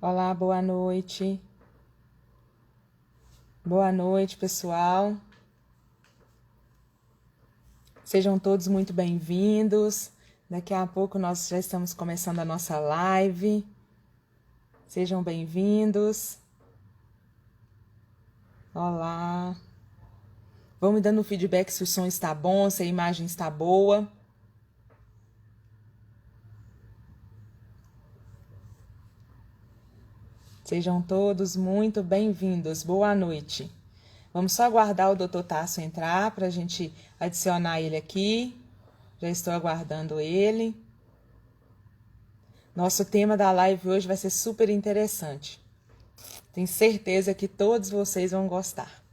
Olá, boa noite. Boa noite, pessoal. Sejam todos muito bem-vindos. Daqui a pouco nós já estamos começando a nossa live. Sejam bem-vindos. Olá. Vão me dando feedback se o som está bom, se a imagem está boa. Sejam todos muito bem-vindos. Boa noite. Vamos só aguardar o Dr. Tasso entrar para a gente adicionar ele aqui. Já estou aguardando ele. Nosso tema da live hoje vai ser super interessante. Tenho certeza que todos vocês vão gostar.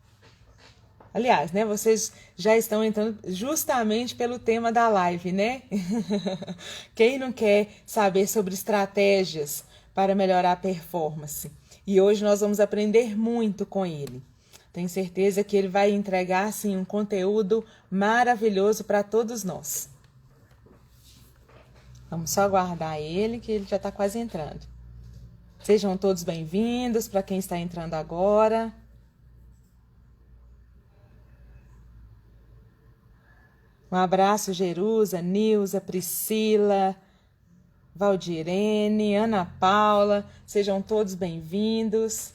Aliás, né, vocês já estão entrando justamente pelo tema da live, né? Quem não quer saber sobre estratégias para melhorar a performance? E hoje nós vamos aprender muito com ele. Tenho certeza que ele vai entregar, assim, um conteúdo maravilhoso para todos nós. Vamos só aguardar ele, que ele já está quase entrando. Sejam todos bem-vindos para quem está entrando agora. Um abraço, Jerusa, Nilza, Priscila, Valdirene, Ana Paula. Sejam todos bem-vindos.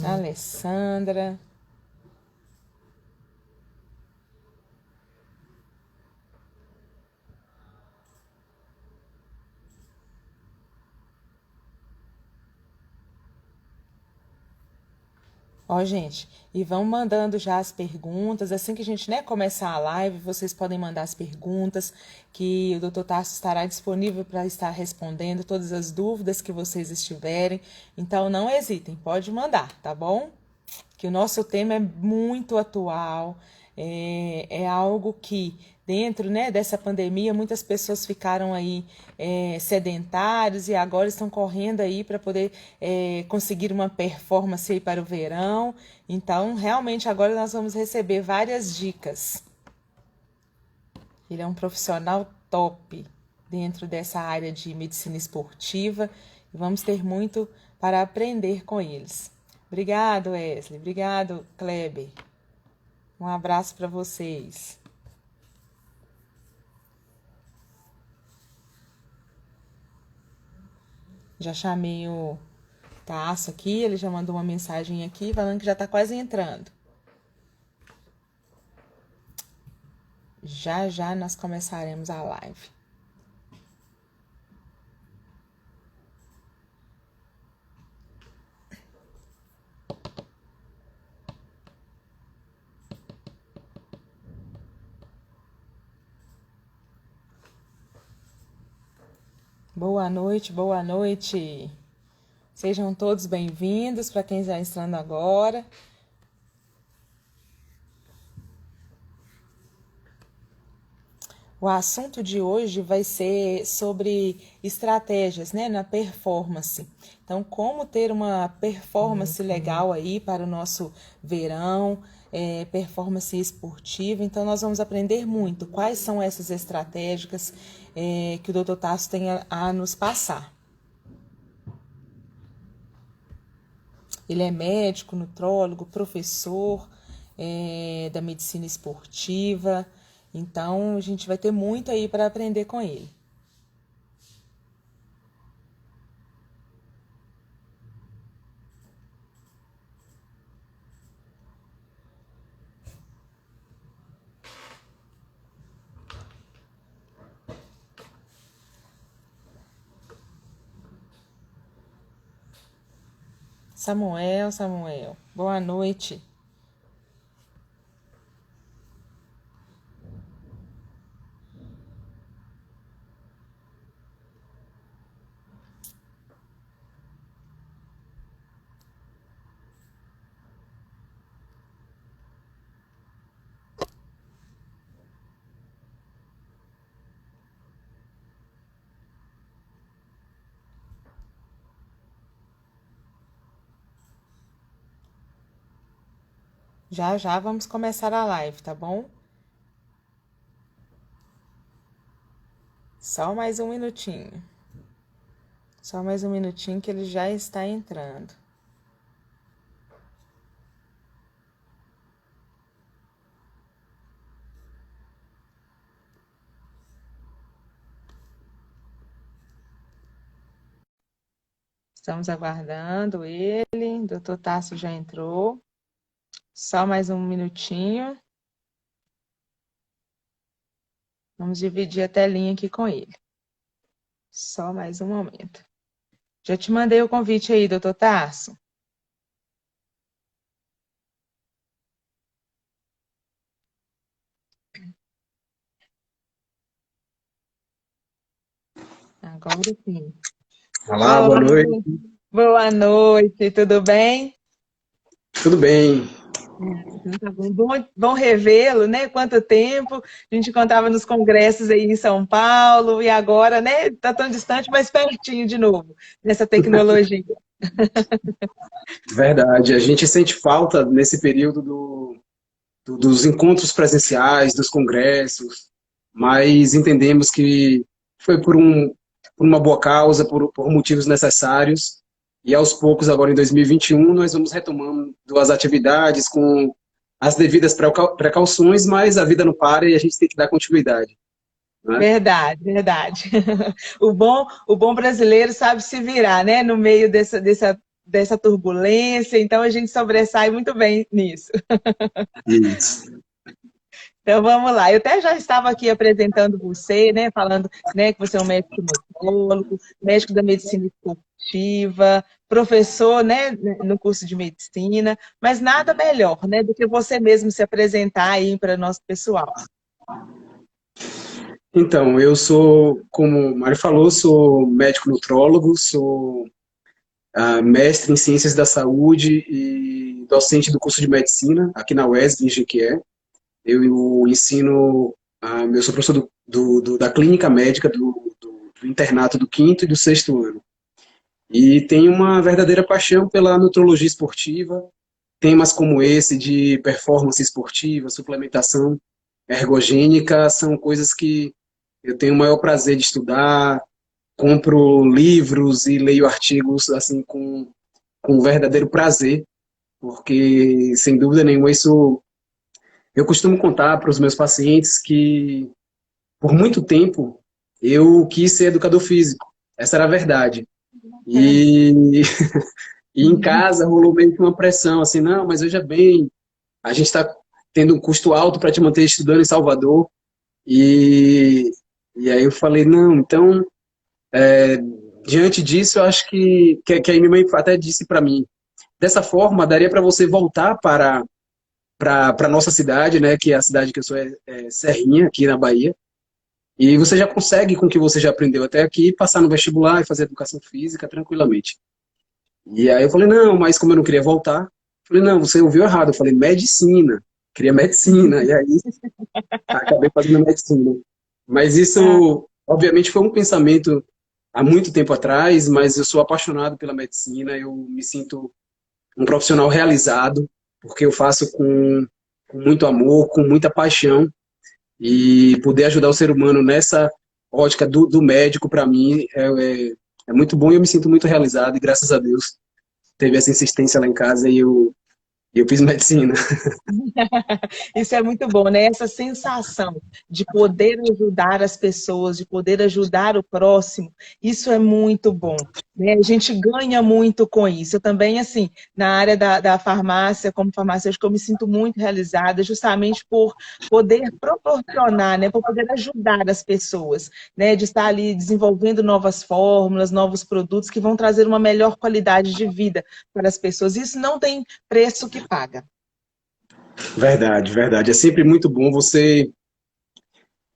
Alessandra. Ó, gente, e vão mandando já as perguntas. Assim que a gente, né, começar a live, vocês podem mandar as perguntas, que o Dr. Tasso estará disponível para estar respondendo todas as dúvidas que vocês estiverem. Então, não hesitem, pode mandar, tá bom? Que o nosso tema é muito atual, é algo que dentro, né, dessa pandemia muitas pessoas ficaram aí sedentários e agora estão correndo aí para poder conseguir uma performance aí para o verão. Então, realmente agora nós vamos receber várias dicas. Ele é um profissional top dentro dessa área de medicina esportiva e vamos ter muito para aprender com eles. Obrigado, Wesley. Obrigado, Kleber. Um abraço para vocês. Já chamei o Tasso aqui, ele já mandou uma mensagem aqui falando que já está quase entrando. Já já nós começaremos a live. Boa noite, boa noite. Sejam todos bem-vindos para quem está entrando agora. O assunto de hoje vai ser sobre estratégias, né, na performance. Então, como ter uma performance legal aí para o nosso verão, performance esportiva. Então, nós vamos aprender muito quais são essas estratégias que o Dr. Tasso tem a nos passar. Ele é médico, nutrólogo, professor da medicina esportiva. Então, a gente vai ter muito aí para aprender com ele. Samuel, boa noite. Já já vamos começar a live, tá bom? Só mais um minutinho. Só mais um minutinho que ele já está entrando. Estamos aguardando ele. Doutor Tasso já entrou. Só mais um minutinho. Vamos dividir a telinha aqui com ele. Só mais um momento. Já te mandei o convite aí, doutor Tasso. Agora sim. Olá, boa noite. Boa noite, tudo bem? Tudo bem? Então tá bom revê-lo, né? Quanto tempo a gente contava nos congressos aí em São Paulo e agora, né? Tá tão distante, mas pertinho de novo nessa tecnologia. Verdade. A gente sente falta nesse período dos encontros presenciais, dos congressos, mas entendemos que foi por uma boa causa, por motivos necessários. E aos poucos, agora em 2021, nós vamos retomando as atividades com as devidas precauções, mas a vida não para e a gente tem que dar continuidade, né? Verdade, verdade. O bom brasileiro sabe se virar, né? No meio dessa turbulência, então a gente sobressai muito bem nisso. Isso. Então vamos lá. Eu até já estava aqui apresentando você, né? Falando, né, que você é um médico nutrólogo, médico da medicina esportiva, professor, né, no curso de medicina, mas nada melhor, né, do que você mesmo se apresentar aí para o nosso pessoal. Então, eu sou, como o Mário falou, sou médico nutrólogo, sou mestre em Ciências da Saúde e docente do curso de Medicina aqui na UESB, em Jequié. Eu ensino, eu sou professor da clínica médica do internato do quinto e do sexto ano. E tenho uma verdadeira paixão pela nutrologia esportiva, temas como esse de performance esportiva, suplementação ergogênica, são coisas que eu tenho o maior prazer de estudar, compro livros e leio artigos assim com um verdadeiro prazer, porque sem dúvida nenhuma isso eu costumo contar para os meus pacientes que por muito tempo eu quis ser educador físico, essa era a verdade. E, e em casa rolou meio que uma pressão assim, não, mas veja bem, a gente está tendo um custo alto para te manter estudando em Salvador. E, e aí eu falei, não, então diante disso, eu acho que a minha mãe até disse para mim, dessa forma, daria para você voltar para a nossa cidade, né, que é a cidade que eu sou, é Serrinha, aqui na Bahia, e você já consegue, com o que você já aprendeu até aqui, passar no vestibular e fazer educação física tranquilamente. E aí eu falei, não, mas como eu não queria voltar, eu falei, não, você ouviu errado, eu falei, medicina, queria medicina, e aí acabei fazendo medicina. Mas isso, obviamente, foi um pensamento há muito tempo atrás, mas eu sou apaixonado pela medicina, eu me sinto um profissional realizado, porque eu faço com muito amor, com muita paixão, e poder ajudar o ser humano nessa ótica do médico, para mim, é muito bom e eu me sinto muito realizado, e graças a Deus teve essa insistência lá em casa e eu fiz medicina. Isso é muito bom, né? Essa sensação de poder ajudar as pessoas, de poder ajudar o próximo, isso é muito bom, né? A gente ganha muito com isso. Eu também, assim, na área da farmácia, como farmacêutica, eu me sinto muito realizada justamente por poder proporcionar, né? Por poder ajudar as pessoas, né? De estar ali desenvolvendo novas fórmulas, novos produtos que vão trazer uma melhor qualidade de vida para as pessoas. Isso não tem preço que paga. Verdade, verdade. É sempre muito bom você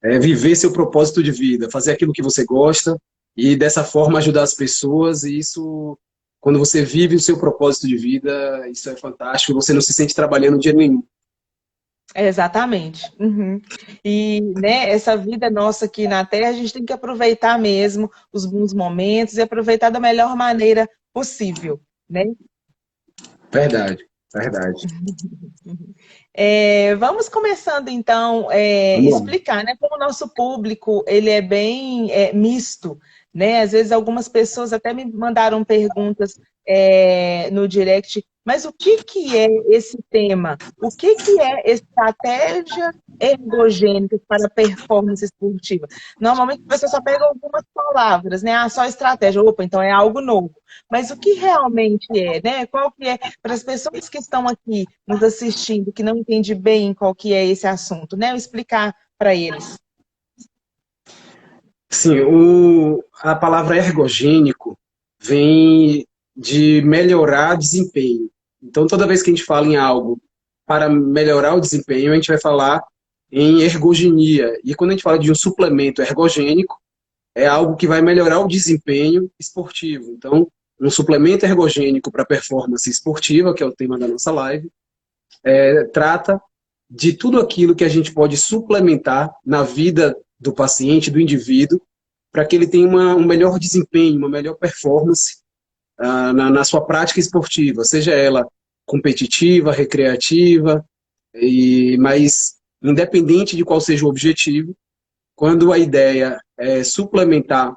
viver seu propósito de vida, fazer aquilo que você gosta e dessa forma ajudar as pessoas. E isso, quando você vive o seu propósito de vida, isso é fantástico. Você não se sente trabalhando dia nenhum. Exatamente. Uhum. E né, essa vida nossa aqui na Terra, a gente tem que aproveitar mesmo os bons momentos e aproveitar da melhor maneira possível, né? Verdade. Verdade. Vamos começando então Vamos lá. explicar, né? Como o nosso público ele é bem misto, né? Às vezes algumas pessoas até me mandaram perguntas no direct, mas o que que é esse tema? O que que é estratégia ergogênica para a performance esportiva? Normalmente a pessoa só pega algumas palavras, né? Ah, só estratégia. Opa, então é algo novo. Mas o que realmente é, né? Qual que é para as pessoas que estão aqui nos assistindo, que não entende bem qual que é esse assunto, né? Eu explicar para eles. Sim, a palavra ergogênico vem de melhorar desempenho. Então, toda vez que a gente fala em algo para melhorar o desempenho, a gente vai falar em ergogenia. E quando a gente fala de um suplemento ergogênico, é algo que vai melhorar o desempenho esportivo. Então, um suplemento ergogênico para performance esportiva, que é o tema da nossa live, trata de tudo aquilo que a gente pode suplementar na vida do paciente, do indivíduo, para que ele tenha um melhor desempenho, uma melhor performance na sua prática esportiva, seja ela competitiva, recreativa, mas independente de qual seja o objetivo, quando a ideia é suplementar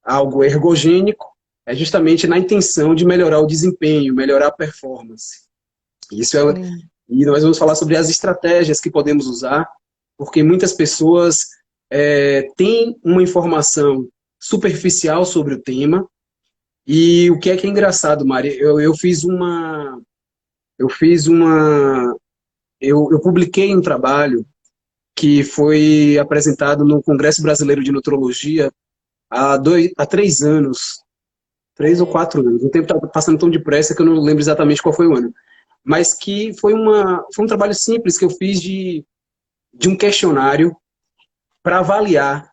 algo ergogênico, é justamente na intenção de melhorar o desempenho, melhorar a performance. Isso é, e nós vamos falar sobre as estratégias que podemos usar, porque muitas pessoas têm uma informação superficial sobre o tema, e o que é engraçado, Mari, eu publiquei um trabalho que foi apresentado no Congresso Brasileiro de Nutrologia há 3 anos, 3 ou 4 anos. O tempo está passando tão depressa que eu não lembro exatamente qual foi o ano. Mas que foi um trabalho simples que eu fiz de um questionário para avaliar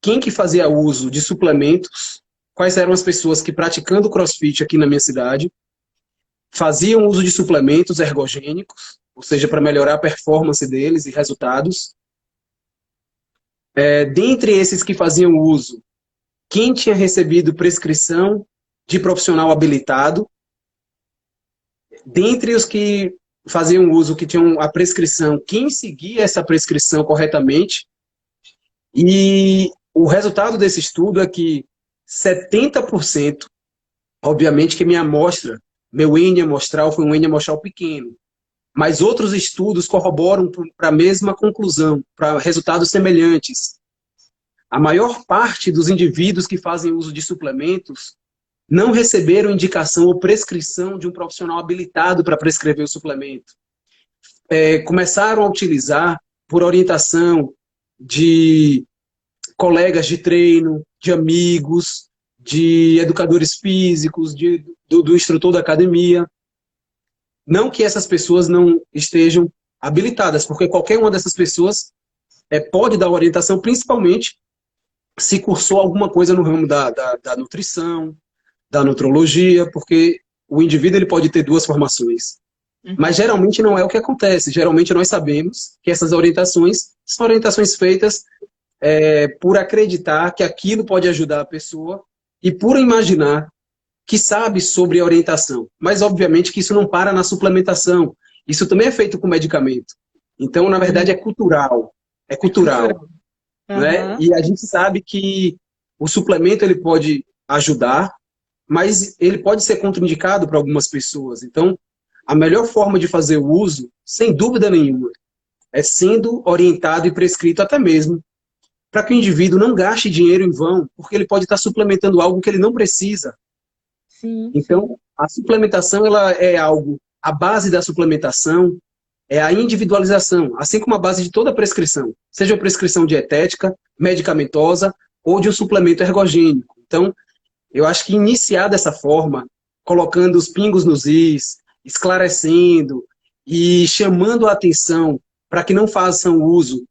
quem que fazia uso de suplementos, quais eram as pessoas que praticando CrossFit aqui na minha cidade, faziam uso de suplementos ergogênicos, ou seja, para melhorar a performance deles e resultados. Dentre esses que faziam uso, quem tinha recebido prescrição de profissional habilitado, dentre os que faziam uso, que tinham a prescrição, quem seguia essa prescrição corretamente, e o resultado desse estudo é que 70%, obviamente que minha amostra, meu N amostral foi um N amostral pequeno, mas outros estudos corroboram para a mesma conclusão, para resultados semelhantes. A maior parte dos indivíduos que fazem uso de suplementos não receberam indicação ou prescrição de um profissional habilitado para prescrever o suplemento. Começaram a utilizar por orientação de colegas de treino, de amigos, de educadores físicos, do instrutor da academia. Não que essas pessoas não estejam habilitadas, porque qualquer uma dessas pessoas pode dar orientação, principalmente se cursou alguma coisa no ramo da nutrição, da nutrologia, porque o indivíduo ele pode ter duas formações. Mas geralmente não é o que acontece. Geralmente nós sabemos que essas orientações são orientações feitas por acreditar que aquilo pode ajudar a pessoa e por imaginar que sabe sobre a orientação. Mas, obviamente, que isso não para na suplementação. Isso também é feito com medicamento. Então, na verdade, é cultural. É cultural. Né? E a gente sabe que o suplemento ele pode ajudar, mas ele pode ser contraindicado para algumas pessoas. Então, a melhor forma de fazer o uso, sem dúvida nenhuma, é sendo orientado e prescrito até mesmo para que o indivíduo não gaste dinheiro em vão, porque ele pode estar suplementando algo que ele não precisa. Sim, então, a suplementação ela é algo, a base da suplementação é a individualização, assim como a base de toda prescrição, seja uma prescrição dietética, medicamentosa ou de um suplemento ergogênico. Então, eu acho que iniciar dessa forma, colocando os pingos nos is, esclarecendo e chamando a atenção para que não façam uso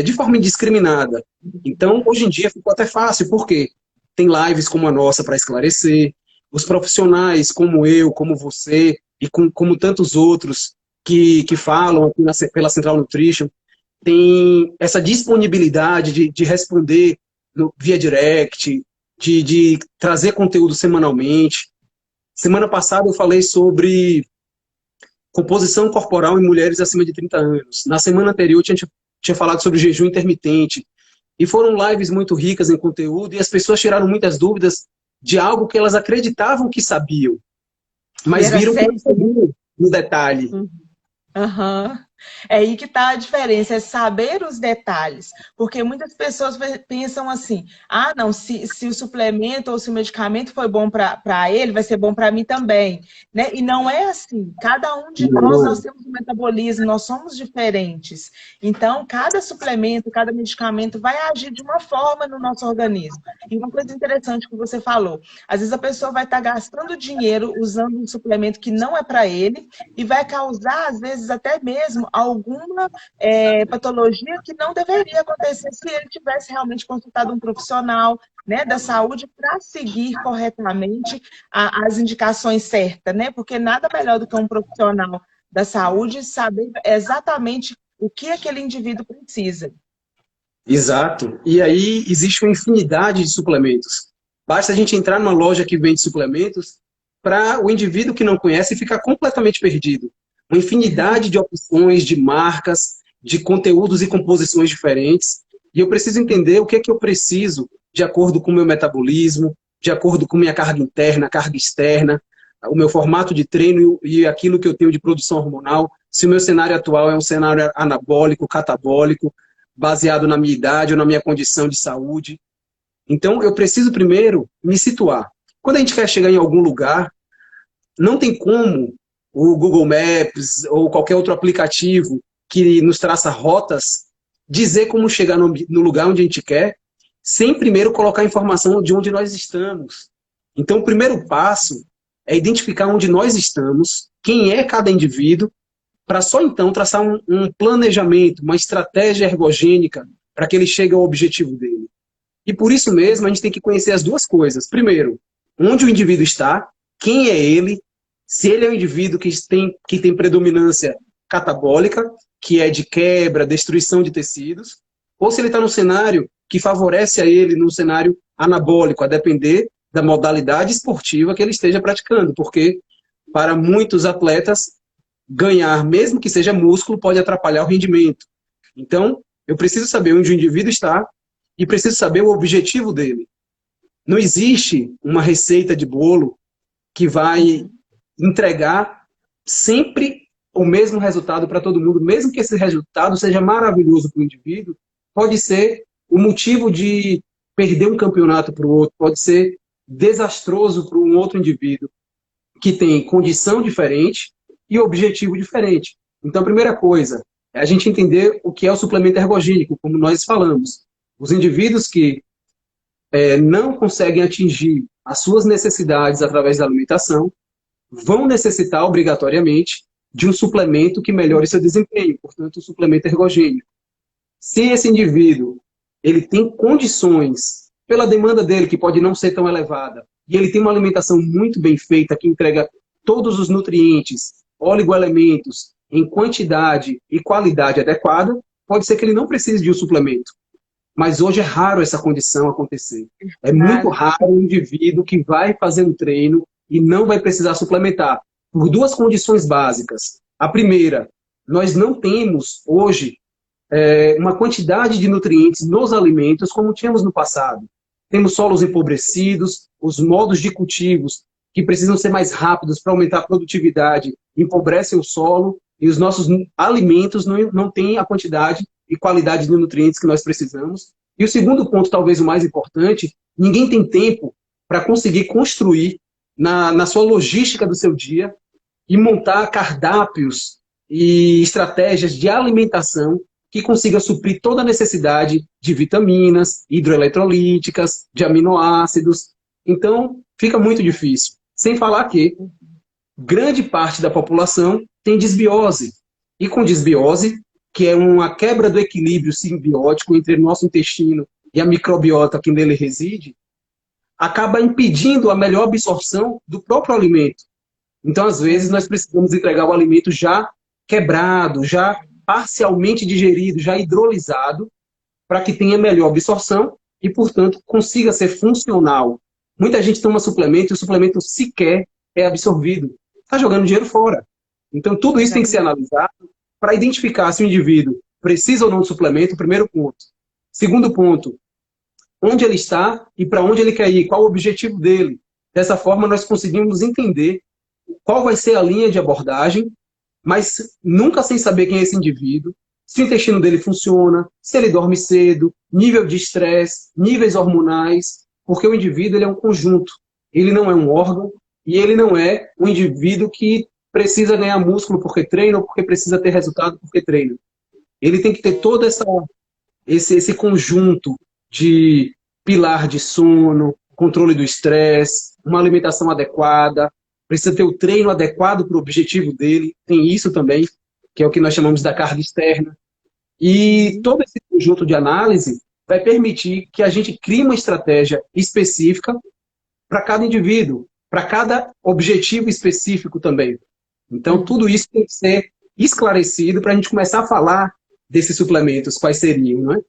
de forma indiscriminada. Então, hoje em dia ficou até fácil, porque tem lives como a nossa para esclarecer, os profissionais como eu, como você e como tantos outros que falam aqui pela Central Nutrition, tem essa disponibilidade de responder via direct, de trazer conteúdo semanalmente. Semana passada eu falei sobre composição corporal em mulheres acima de 30 anos. Na semana anterior, tinha falado sobre o jejum intermitente. E foram lives muito ricas em conteúdo e as pessoas tiraram muitas dúvidas de algo que elas acreditavam que sabiam, E mas era viram que não sério. sabiam no detalhe. Aham. É aí que está a diferença, é saber os detalhes. Porque muitas pessoas pensam assim: ah, não, se o suplemento ou se o medicamento foi bom para ele, vai ser bom para mim também. Né? E não é assim. Cada um de nós, Não, nós temos um metabolismo, nós somos diferentes. Então, cada suplemento, cada medicamento vai agir de uma forma no nosso organismo. E uma coisa interessante que você falou: às vezes a pessoa vai estar gastando dinheiro usando um suplemento que não é para ele e vai causar, às vezes, até mesmo alguma patologia que não deveria acontecer se ele tivesse realmente consultado um profissional, né, da saúde para seguir corretamente as indicações certas, né? Porque nada melhor do que um profissional da saúde saber exatamente o que aquele indivíduo precisa. exato. E aí existe uma infinidade de suplementos. Basta a gente entrar numa loja que vende suplementos para o indivíduo que não conhece ficar completamente perdido. Uma infinidade de opções, de marcas, de conteúdos e composições diferentes. E eu preciso entender o que é que eu preciso de acordo com o meu metabolismo, de acordo com minha carga interna, carga externa, o meu formato de treino e aquilo que eu tenho de produção hormonal. Se o meu cenário atual é um cenário anabólico, catabólico, baseado na minha idade ou na minha condição de saúde. Então, eu preciso primeiro me situar. Quando a gente quer chegar em algum lugar, não tem como o Google Maps ou qualquer outro aplicativo que nos traça rotas dizer como chegar no lugar onde a gente quer, sem primeiro colocar a informação de onde nós estamos. Então, o primeiro passo é identificar onde nós estamos, quem é cada indivíduo, para só então traçar um planejamento, uma estratégia ergogênica para que ele chegue ao objetivo dele. E por isso mesmo a gente tem que conhecer as duas coisas. Primeiro, onde o indivíduo está, quem é ele, se ele é um indivíduo que tem predominância catabólica, que é de quebra, destruição de tecidos, ou se ele está num cenário que favorece a ele num cenário anabólico, a depender da modalidade esportiva que ele esteja praticando, porque para muitos atletas ganhar, mesmo que seja músculo, pode atrapalhar o rendimento. Então, eu preciso saber onde o indivíduo está e preciso saber o objetivo dele. Não existe uma receita de bolo que vai entregar sempre o mesmo resultado para todo mundo, mesmo que esse resultado seja maravilhoso para o indivíduo, pode ser o motivo de perder um campeonato para o outro, pode ser desastroso para um outro indivíduo que tem condição diferente e objetivo diferente. Então, a primeira coisa é a gente entender o que é o suplemento ergogênico, como nós falamos. Os indivíduos que não conseguem atingir as suas necessidades através da alimentação vão necessitar, obrigatoriamente, de um suplemento que melhore seu desempenho, portanto, um suplemento ergogênico. Se esse indivíduo ele tem condições, pela demanda dele, que pode não ser tão elevada, e ele tem uma alimentação muito bem feita, que entrega todos os nutrientes, oligoelementos, em quantidade e qualidade adequada, pode ser que ele não precise de um suplemento. Mas hoje é raro essa condição acontecer. É muito raro um indivíduo que vai fazer um treino e não vai precisar suplementar, por duas condições básicas. A primeira, nós não temos hoje uma quantidade de nutrientes nos alimentos como tínhamos no passado. Temos solos empobrecidos, os modos de cultivos que precisam ser mais rápidos para aumentar a produtividade empobrecem o solo e os nossos alimentos não têm a quantidade e qualidade de nutrientes que nós precisamos. E o segundo ponto, talvez o mais importante, ninguém tem tempo para conseguir construir na sua logística do seu dia e montar cardápios e estratégias de alimentação que consiga suprir toda a necessidade de vitaminas, hidroeletrolíticas, de aminoácidos. Então, fica muito difícil. Sem falar que grande parte da população tem desbiose. E com desbiose, que é uma quebra do equilíbrio simbiótico entre o nosso intestino e a microbiota que nele reside, acaba impedindo a melhor absorção do próprio alimento. Então, às vezes, nós precisamos entregar o alimento já quebrado, já parcialmente digerido, já hidrolisado, para que tenha melhor absorção e, portanto, consiga ser funcional. Muita gente toma suplemento e o suplemento sequer é absorvido. Está jogando dinheiro fora. Então, tudo isso tem que ser analisado para identificar se o indivíduo precisa ou não de suplemento, primeiro ponto. Segundo ponto, onde ele está e para onde ele quer ir, qual o objetivo dele. Dessa forma, nós conseguimos entender qual vai ser a linha de abordagem, mas nunca sem saber quem é esse indivíduo, se o intestino dele funciona, se ele dorme cedo, nível de estresse, níveis hormonais, porque o indivíduo ele é um conjunto. Ele não é um órgão e ele não é um indivíduo que precisa ganhar músculo porque treina ou porque precisa ter resultado porque treina. Ele tem que ter todo esse conjunto de pilar de sono, controle do estresse, uma alimentação adequada, precisa ter o treino adequado para o objetivo dele, tem isso também, que é o que nós chamamos da carga externa. E todo esse conjunto de análise vai permitir que a gente crie uma estratégia específica para cada indivíduo, para cada objetivo específico também. Então, tudo isso tem que ser esclarecido para a gente começar a falar desses suplementos, quais seriam, não é?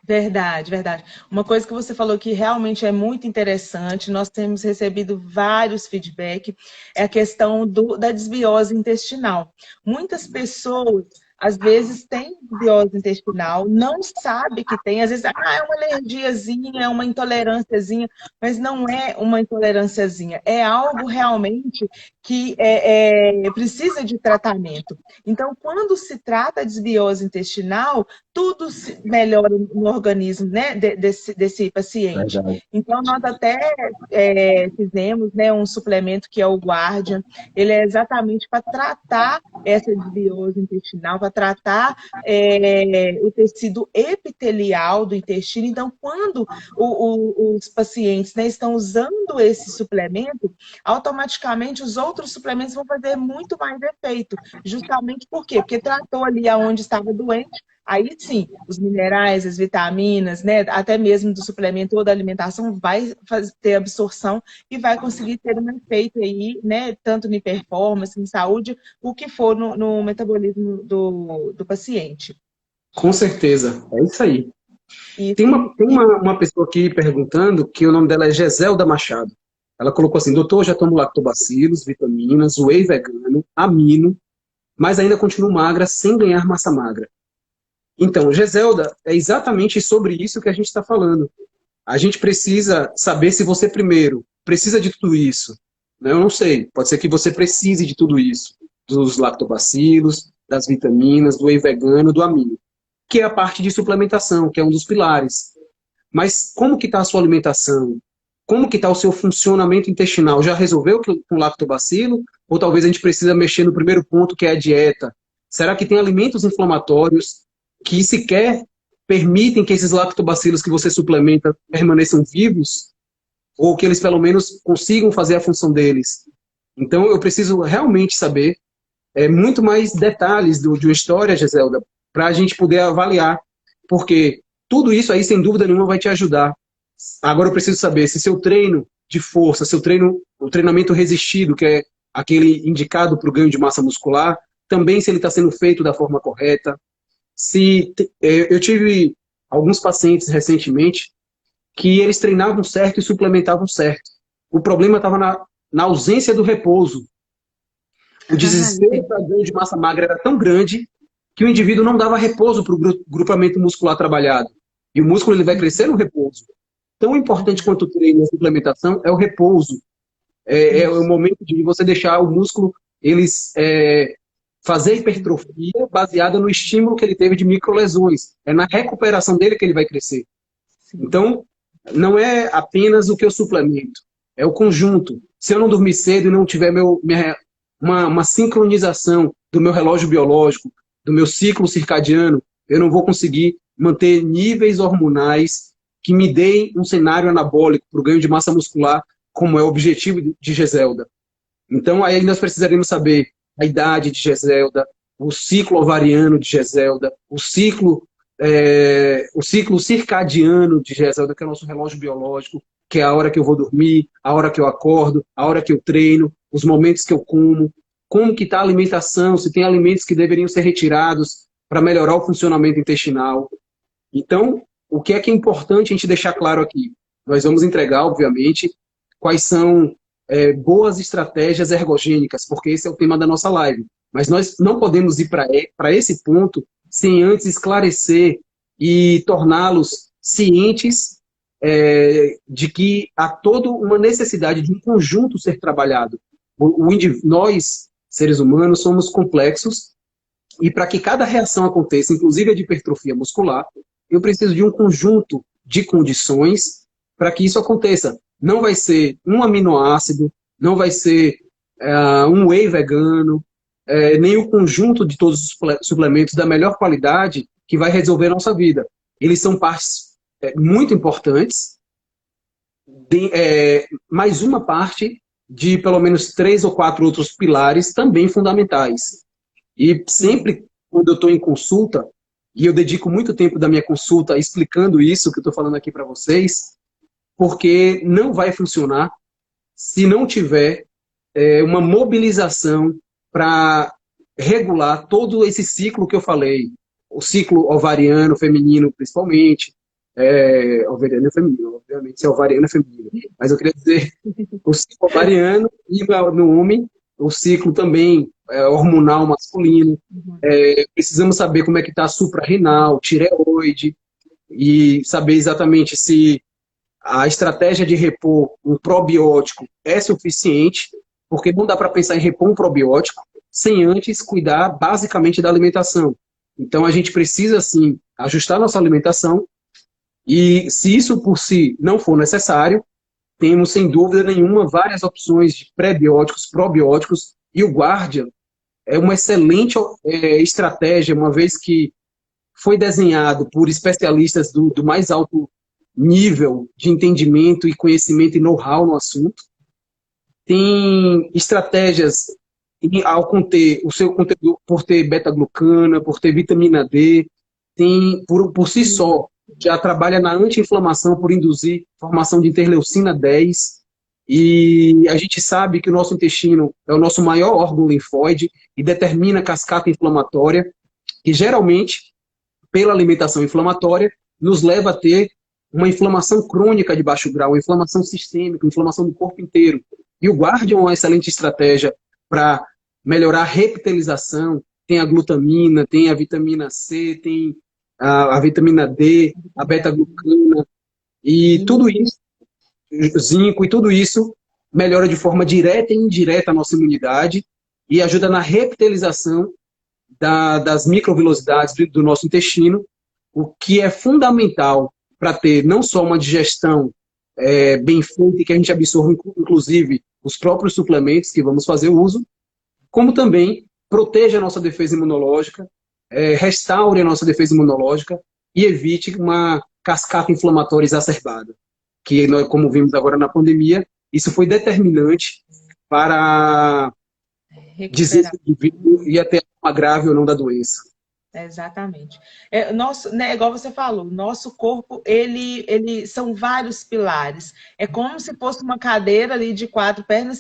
Verdade, verdade. Uma coisa que você falou que realmente é muito interessante, nós temos recebido vários feedback, é a questão da desbiose intestinal. Muitas pessoas, às vezes, têm desbiose intestinal, não sabe que tem, às vezes, é uma alergiazinha, é uma intolerânciazinha, mas não é uma intolerânciazinha, é algo realmente que precisa de tratamento. Então, quando se trata de desbiose intestinal, tudo se melhora no organismo, né, desse paciente. Verdade. Então, nós até fizemos, né, um suplemento que é o Guardian. Ele é exatamente para tratar essa desbiose intestinal, para tratar o tecido epitelial do intestino. Então, quando os pacientes, né, estão usando esse suplemento, automaticamente os outros suplementos vão fazer muito mais efeito. Justamente por quê? Porque tratou ali aonde estava doente. Aí sim, os minerais, as vitaminas, né, até mesmo do suplemento ou da alimentação, vai ter absorção e vai conseguir ter um efeito aí, né, tanto em performance, em saúde, o que for no metabolismo do paciente. Com certeza, é isso aí. E, Tem uma pessoa aqui perguntando que o nome dela é Geselda Machado. Ela colocou assim: doutor, já tomo lactobacilos, vitaminas, whey vegano, amino, mas ainda continuo magra sem ganhar massa magra. Então, Geselda, é exatamente sobre isso que a gente está falando. A gente precisa saber se você primeiro precisa de tudo isso. Né? Eu não sei, pode ser que você precise de tudo isso. Dos lactobacilos, das vitaminas, do whey vegano, do amino. Que é a parte de suplementação, que é um dos pilares. Mas como que está a sua alimentação? Como que está o seu funcionamento intestinal? Já resolveu com lactobacilo? Ou talvez a gente precisa mexer no primeiro ponto, que é a dieta? Será que tem alimentos inflamatórios que sequer permitem que esses lactobacilos que você suplementa permaneçam vivos? Ou que eles pelo menos consigam fazer a função deles? Então eu preciso realmente saber muito mais detalhes de uma história, Giselda, para a gente poder avaliar. Porque tudo isso aí, sem dúvida nenhuma, vai te ajudar. Agora eu preciso saber se seu treino de força, o treinamento resistido, que é aquele indicado para o ganho de massa muscular, também se ele está sendo feito da forma correta. Eu tive alguns pacientes recentemente que eles treinavam certo e suplementavam certo. O problema estava na ausência do repouso. O desespero para ganho de massa magra era tão grande que o indivíduo não dava repouso para o grupamento muscular trabalhado. E o músculo ele vai crescer no repouso. Tão importante quanto o treino e a suplementação é o repouso. É o momento de você deixar o músculo fazer hipertrofia baseada no estímulo que ele teve de microlesões. É na recuperação dele que ele vai crescer. Então, não é apenas o que eu suplemento, é o conjunto. Se eu não dormir cedo e não tiver uma sincronização do meu relógio biológico, do meu ciclo circadiano, eu não vou conseguir manter níveis hormonais que me deem um cenário anabólico para o ganho de massa muscular, como é o objetivo de Geselda. Então, aí nós precisaremos saber a idade de Geselda, o ciclo ovariano de Geselda, o ciclo circadiano de Geselda, que é o nosso relógio biológico, que é a hora que eu vou dormir, a hora que eu acordo, a hora que eu treino, os momentos que eu como que está a alimentação, se tem alimentos que deveriam ser retirados para melhorar o funcionamento intestinal. Então, o que é importante a gente deixar claro aqui? Nós vamos entregar, obviamente, quais são boas estratégias ergogênicas, porque esse é o tema da nossa live. Mas nós não podemos ir para esse ponto sem antes esclarecer e torná-los cientes de que há toda uma necessidade de um conjunto ser trabalhado. Nós, seres humanos, somos complexos e para que cada reação aconteça, inclusive a de hipertrofia muscular, eu preciso de um conjunto de condições para que isso aconteça. Não vai ser um aminoácido, não vai ser um whey vegano, nem o conjunto de todos os suplementos da melhor qualidade que vai resolver a nossa vida. Eles são partes muito importantes, mais uma parte de pelo menos 3 ou 4 outros pilares também fundamentais. E sempre, quando eu estou em consulta, e eu dedico muito tempo da minha consulta explicando isso que eu estou falando aqui para vocês, porque não vai funcionar se não tiver uma mobilização para regular todo esse ciclo que eu falei, o ciclo ovariano, feminino, principalmente, ovariano e feminino, obviamente, se é ovariano é feminino, mas eu queria dizer o ciclo ovariano e no homem, o ciclo também hormonal masculino, precisamos saber como é que está a suprarrenal, tireoide, e saber exatamente se a estratégia de repor um probiótico é suficiente, porque não dá para pensar em repor um probiótico sem antes cuidar basicamente da alimentação. Então a gente precisa, sim, ajustar nossa alimentação e se isso por si não for necessário, temos sem dúvida nenhuma várias opções de pré-bióticos, probióticos e o Guardian é uma excelente estratégia, uma vez que foi desenhado por especialistas do mais alto nível de entendimento e conhecimento e know-how no assunto. Tem estratégias ao conter o seu conteúdo, por ter beta-glucana, por ter vitamina D, tem por si só, já trabalha na anti-inflamação por induzir formação de interleucina 10, e a gente sabe que o nosso intestino é o nosso maior órgão linfóide e determina a cascata inflamatória, que geralmente, pela alimentação inflamatória, nos leva a ter uma inflamação crônica de baixo grau, uma inflamação sistêmica, uma inflamação do corpo inteiro. E o Guardian é uma excelente estratégia para melhorar a reptilização, tem a glutamina, tem a vitamina C, tem a vitamina D, a beta-glucana, e tudo isso, zinco, e tudo isso melhora de forma direta e indireta a nossa imunidade e ajuda na reptilização das microvilosidades do nosso intestino, o que é fundamental para ter não só uma digestão bem feita e que a gente absorva, inclusive, os próprios suplementos que vamos fazer uso, como também proteja a nossa defesa imunológica, restaure a nossa defesa imunológica e evite uma cascata inflamatória exacerbada. Que, como vimos agora na pandemia, isso foi determinante para dizer se o indivíduo ia ter uma grave ou não da doença. Exatamente. Nosso, né, igual você falou, nosso corpo, ele são vários pilares. É como se fosse uma cadeira ali de 4 pernas.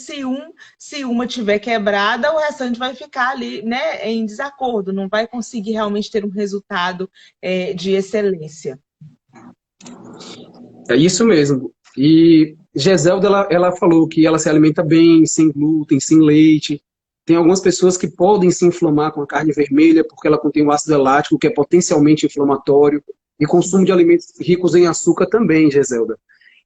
Se uma tiver quebrada, o restante vai ficar ali, né, em desacordo. Não vai conseguir realmente ter um resultado de excelência. É isso mesmo. E Geselda, ela falou que ela se alimenta bem, sem glúten, sem leite. Tem algumas pessoas que podem se inflamar com a carne vermelha porque ela contém o ácido lático, que é potencialmente inflamatório, e consumo de alimentos ricos em açúcar também, Geselda.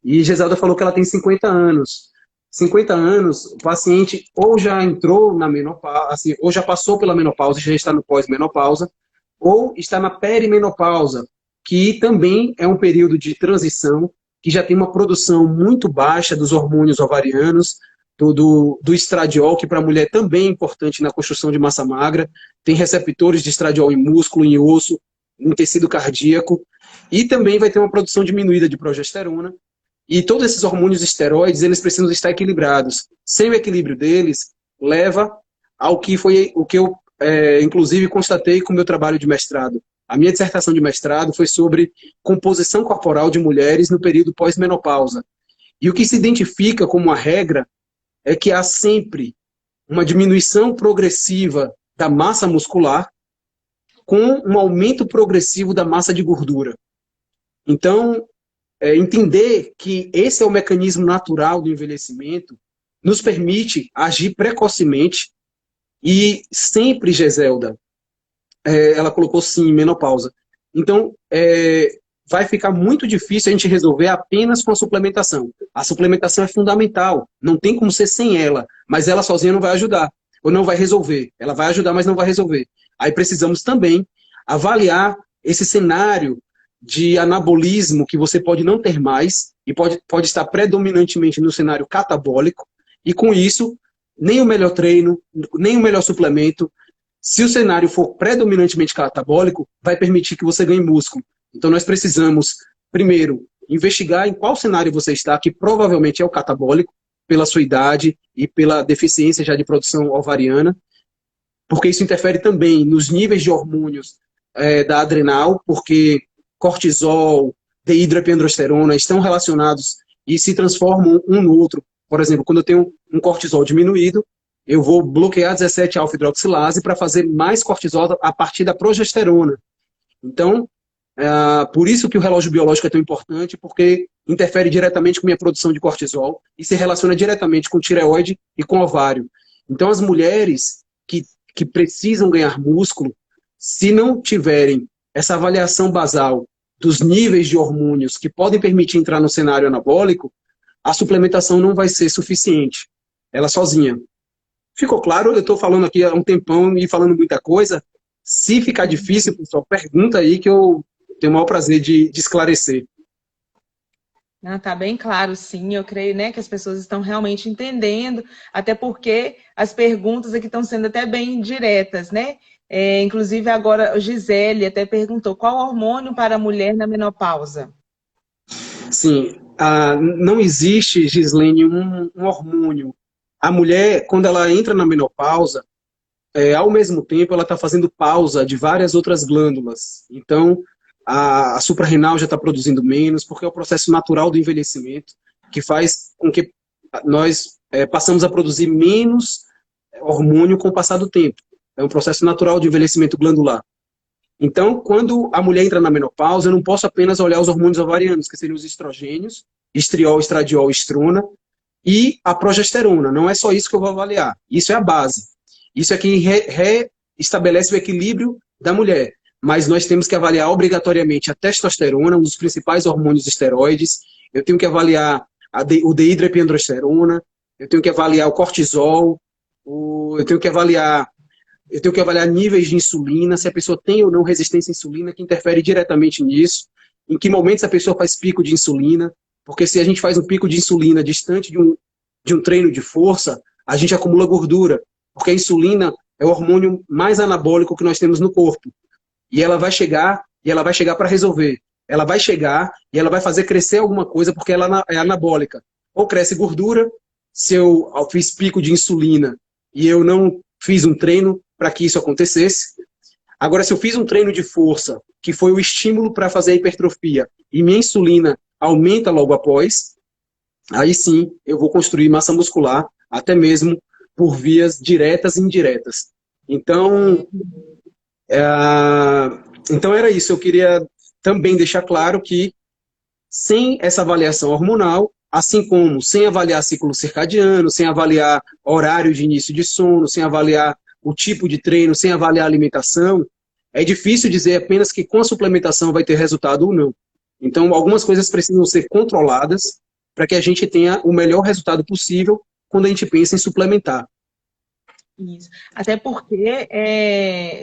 E Geselda falou que ela tem 50 anos. 50 anos, o paciente ou já entrou na menopausa, assim, ou já passou pela menopausa e já está no pós-menopausa, ou está na perimenopausa, que também é um período de transição, que já tem uma produção muito baixa dos hormônios ovarianos, do estradiol, que para a mulher também é importante na construção de massa magra, tem receptores de estradiol em músculo, em osso, em tecido cardíaco, e também vai ter uma produção diminuída de progesterona, e todos esses hormônios esteroides, eles precisam estar equilibrados. Sem o equilíbrio deles, leva ao que foi o que eu, inclusive, constatei com o meu trabalho de mestrado. A minha dissertação de mestrado foi sobre composição corporal de mulheres no período pós-menopausa. E o que se identifica como uma regra é que há sempre uma diminuição progressiva da massa muscular com um aumento progressivo da massa de gordura. Então, entender que esse é o mecanismo natural do envelhecimento nos permite agir precocemente E sempre, Geselda, ela colocou sim, menopausa. Então, vai ficar muito difícil a gente resolver apenas com a suplementação. A suplementação é fundamental, não tem como ser sem ela, mas ela sozinha não vai ajudar, ou não vai resolver. Ela vai ajudar, mas não vai resolver. Aí precisamos também avaliar esse cenário de anabolismo que você pode não ter mais e pode estar predominantemente no cenário catabólico, e com isso, nem o melhor treino, nem o melhor suplemento, se o cenário for predominantemente catabólico, vai permitir que você ganhe músculo. Então, nós precisamos, primeiro, investigar em qual cenário você está, que provavelmente é o catabólico, pela sua idade e pela deficiência já de produção ovariana, porque isso interfere também nos níveis de hormônios da adrenal, porque cortisol, dehidroepiandrosterona estão relacionados e se transformam um no outro. Por exemplo, quando eu tenho um cortisol diminuído, eu vou bloquear 17-alfa-hidroxilase para fazer mais cortisol a partir da progesterona. Então, por isso que o relógio biológico é tão importante, porque interfere diretamente com a minha produção de cortisol e se relaciona diretamente com tireoide e com ovário. Então, as mulheres que precisam ganhar músculo, se não tiverem essa avaliação basal dos níveis de hormônios que podem permitir entrar no cenário anabólico, a suplementação não vai ser suficiente, ela sozinha. Ficou claro? Eu estou falando aqui há um tempão e falando muita coisa. Se ficar difícil, pessoal, pergunta aí que eu tenho o maior prazer de esclarecer. Não, tá bem claro, sim. Eu creio, né, que as pessoas estão realmente entendendo, até porque as perguntas aqui estão sendo até bem diretas, né? Inclusive agora, a Gisele até perguntou, qual hormônio para a mulher na menopausa? Sim, não existe, Gislene, um hormônio. A mulher, quando ela entra na menopausa, ao mesmo tempo ela está fazendo pausa de várias outras glândulas. Então, a suprarrenal já está produzindo menos, porque é o processo natural do envelhecimento, que faz com que nós passamos a produzir menos hormônio com o passar do tempo. É um processo natural de envelhecimento glandular. Então, quando a mulher entra na menopausa, eu não posso apenas olhar os hormônios ovarianos, que seriam os estrogênios, estriol, estradiol, estrona, e a progesterona. Não é só isso que eu vou avaliar. Isso é a base. Isso é que reestabelece o equilíbrio da mulher. Mas nós temos que avaliar obrigatoriamente a testosterona, um dos principais hormônios esteroides. Eu tenho que avaliar o dehidroepiandrosterona, eu tenho que avaliar o cortisol, eu tenho que avaliar níveis de insulina, se a pessoa tem ou não resistência à insulina, que interfere diretamente nisso. Em que momentos a pessoa faz pico de insulina, porque se a gente faz um pico de insulina distante de um treino de força, a gente acumula gordura, porque a insulina é o hormônio mais anabólico que nós temos no corpo. E ela vai chegar para resolver. Ela vai chegar e ela vai fazer crescer alguma coisa, porque ela é anabólica. Ou cresce gordura, se eu fiz pico de insulina e eu não fiz um treino para que isso acontecesse. Agora, se eu fiz um treino de força, que foi o estímulo para fazer a hipertrofia, e minha insulina aumenta logo após, aí sim eu vou construir massa muscular, até mesmo por vias diretas e indiretas. Então, então era isso. Eu queria também deixar claro que, sem essa avaliação hormonal, assim como sem avaliar ciclo circadiano, sem avaliar horário de início de sono, sem avaliar o tipo de treino, sem avaliar a alimentação, é difícil dizer apenas que com a suplementação vai ter resultado ou não. Então, algumas coisas precisam ser controladas para que a gente tenha o melhor resultado possível quando a gente pensa em suplementar. Isso. Até porque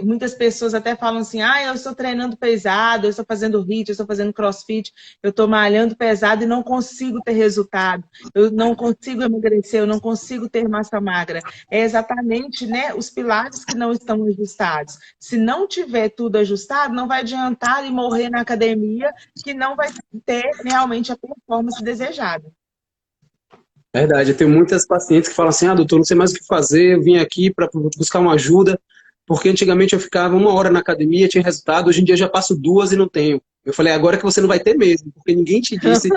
muitas pessoas até falam assim, eu estou treinando pesado, eu estou fazendo HIIT, eu estou fazendo crossfit, eu estou malhando pesado e não consigo ter resultado, eu não consigo emagrecer, eu não consigo ter massa magra. É exatamente, né, os pilares que não estão ajustados. Se não tiver tudo ajustado, não vai adiantar e morrer na academia, que não vai ter realmente a performance desejada. Verdade, eu tenho muitas pacientes que falam assim, doutor, não sei mais o que fazer, eu vim aqui para buscar uma ajuda, porque antigamente eu ficava 1 hora na academia, tinha resultado, hoje em dia eu já passo 2 e não tenho. Eu falei, agora que você não vai ter mesmo, porque ninguém te disse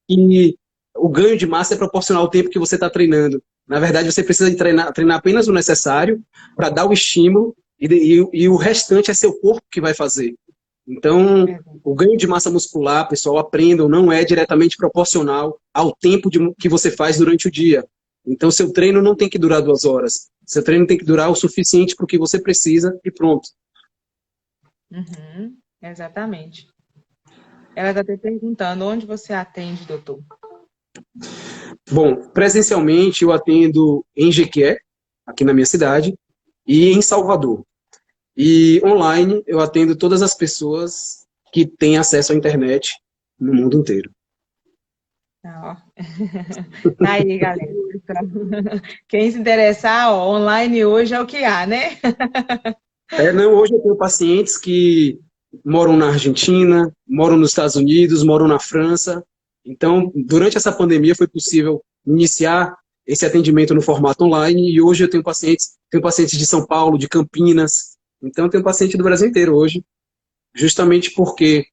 que o ganho de massa é proporcional ao tempo que você está treinando. Na verdade, você precisa treinar apenas o necessário para dar o estímulo e o restante é seu corpo que vai fazer. Então, o ganho de massa muscular, pessoal, aprendam, não é diretamente proporcional ao tempo que você faz durante o dia. Então, seu treino não tem que durar 2 horas. Seu treino tem que durar o suficiente para o que você precisa e pronto. Uhum, exatamente. Ela está até perguntando onde você atende, doutor. Bom, presencialmente eu atendo em Jequié, aqui na minha cidade, e em Salvador. E online eu atendo todas as pessoas que têm acesso à internet no mundo inteiro. Tá, ó. Tá aí, galera. Quem se interessar, ó, online hoje é o que há, né? Não, hoje eu tenho pacientes que moram na Argentina, moram nos Estados Unidos, moram na França. Então, durante essa pandemia foi possível iniciar esse atendimento no formato online e hoje eu tenho pacientes de São Paulo, de Campinas. Então, eu tenho paciente do Brasil inteiro hoje, justamente porque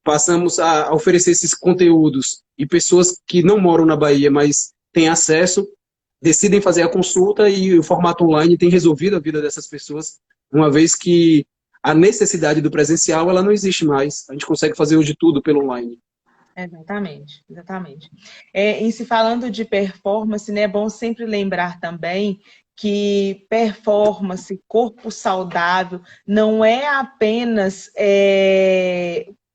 passamos a oferecer esses conteúdos e pessoas que não moram na Bahia, mas têm acesso, decidem fazer a consulta e o formato online tem resolvido a vida dessas pessoas, uma vez que a necessidade do presencial ela não existe mais. A gente consegue fazer hoje tudo pelo online. Exatamente, exatamente. Em se falando de performance, né, é bom sempre lembrar também que performance, corpo saudável, não é apenas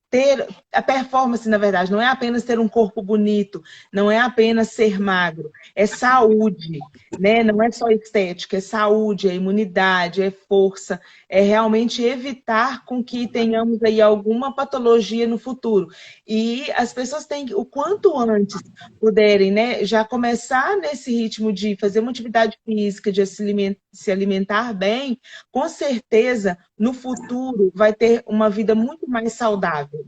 ter a performance, na verdade, não é apenas ter um corpo bonito, não é apenas ser magro, é saúde, né? Não é só estética, é saúde, é imunidade, é força, é realmente evitar com que tenhamos aí alguma patologia no futuro. E as pessoas têm que, o quanto antes puderem, né, já começar nesse ritmo de fazer uma atividade física, de se alimentar bem, com certeza, no futuro, vai ter uma vida muito mais saudável.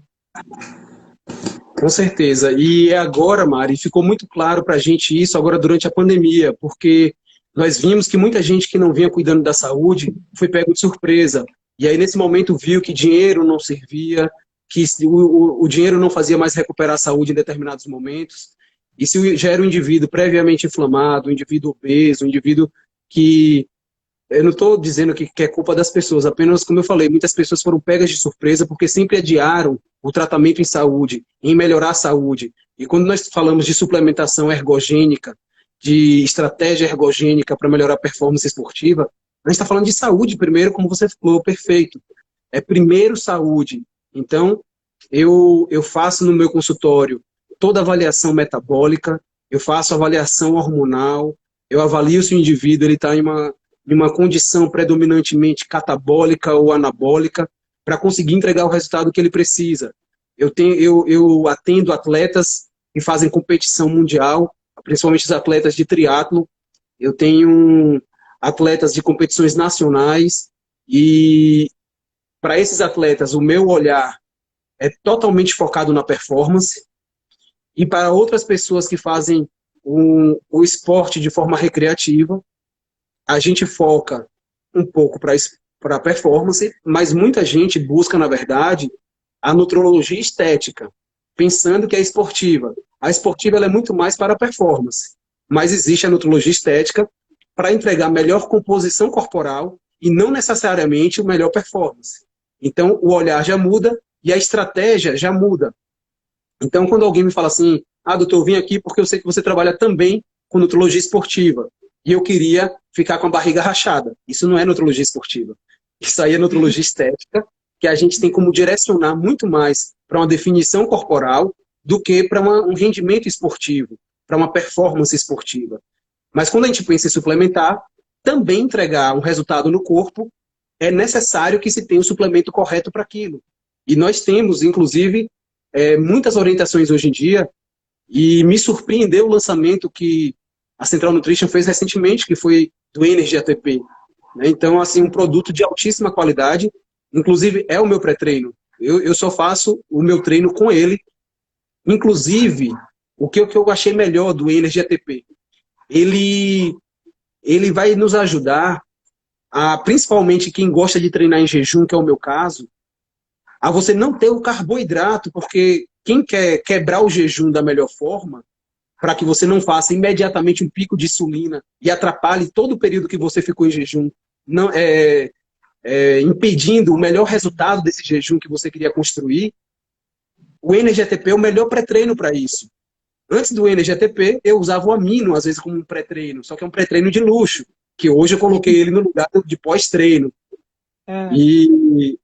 Com certeza. E agora, Mari, ficou muito claro para a gente isso agora durante a pandemia, porque nós vimos que muita gente que não vinha cuidando da saúde foi pego de surpresa. E aí, nesse momento, viu que dinheiro não servia, que o dinheiro não fazia mais recuperar a saúde em determinados momentos. E se já era um indivíduo previamente inflamado, um indivíduo obeso, um indivíduo que eu não estou dizendo que é culpa das pessoas, apenas, como eu falei, muitas pessoas foram pegas de surpresa porque sempre adiaram o tratamento em saúde, em melhorar a saúde. E quando nós falamos de suplementação ergogênica, de estratégia ergogênica para melhorar a performance esportiva, a gente está falando de saúde primeiro, como você falou, perfeito. É primeiro saúde. Então, eu faço no meu consultório toda a avaliação metabólica, eu faço avaliação hormonal, eu avalio se o indivíduo está em uma condição predominantemente catabólica ou anabólica, para conseguir entregar o resultado que ele precisa. Eu atendo atletas que fazem competição mundial, principalmente os atletas de triatlo. Eu tenho atletas de competições nacionais e para esses atletas o meu olhar é totalmente focado na performance e para outras pessoas que fazem o esporte de forma recreativa, a gente foca um pouco para a performance, mas muita gente busca, na verdade, a nutrologia estética, pensando que é esportiva. A esportiva ela é muito mais para a performance, mas existe a nutrologia estética para entregar melhor composição corporal e não necessariamente o melhor performance. Então, o olhar já muda e a estratégia já muda. Então, quando alguém me fala assim, doutor, eu vim aqui porque eu sei que você trabalha também com nutrologia esportiva e eu queria ficar com a barriga rachada. Isso não é nutrologia esportiva. Isso aí é nutrologia estética, que a gente tem como direcionar muito mais para uma definição corporal do que para um rendimento esportivo, para uma performance esportiva. Mas quando a gente pensa em suplementar, também entregar um resultado no corpo, é necessário que se tenha o suplemento correto para aquilo. E nós temos, inclusive, muitas orientações hoje em dia, e me surpreendeu o lançamento que a Central Nutrition fez recentemente, que foi do Energy ATP. Então, assim, um produto de altíssima qualidade, inclusive é o meu pré-treino. Eu só faço o meu treino com ele. Inclusive, o que eu achei melhor do Energy ATP, ele vai nos ajudar, principalmente quem gosta de treinar em jejum, que é o meu caso, a você não ter o carboidrato, porque quem quer quebrar o jejum da melhor forma, para que você não faça imediatamente um pico de insulina e atrapalhe todo o período que você ficou em jejum, não, impedindo o melhor resultado desse jejum que você queria construir, o Energy ATP é o melhor pré-treino para isso. Antes do NGTP, eu usava o amino, às vezes, como um pré-treino, só que é um pré-treino de luxo, que hoje eu coloquei ele no lugar de pós-treino. Ah, E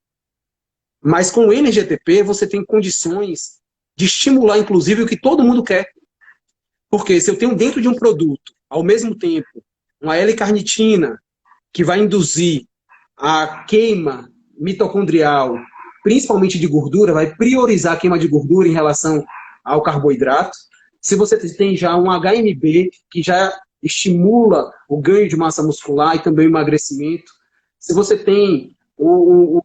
Mas com o NGTP você tem condições de estimular, inclusive, o que todo mundo quer. Porque se eu tenho dentro de um produto, ao mesmo tempo, uma L-carnitina, que vai induzir a queima mitocondrial, principalmente de gordura, vai priorizar a queima de gordura em relação ao carboidrato. Se você tem já um HMB, que já estimula o ganho de massa muscular e também o emagrecimento. Se você tem o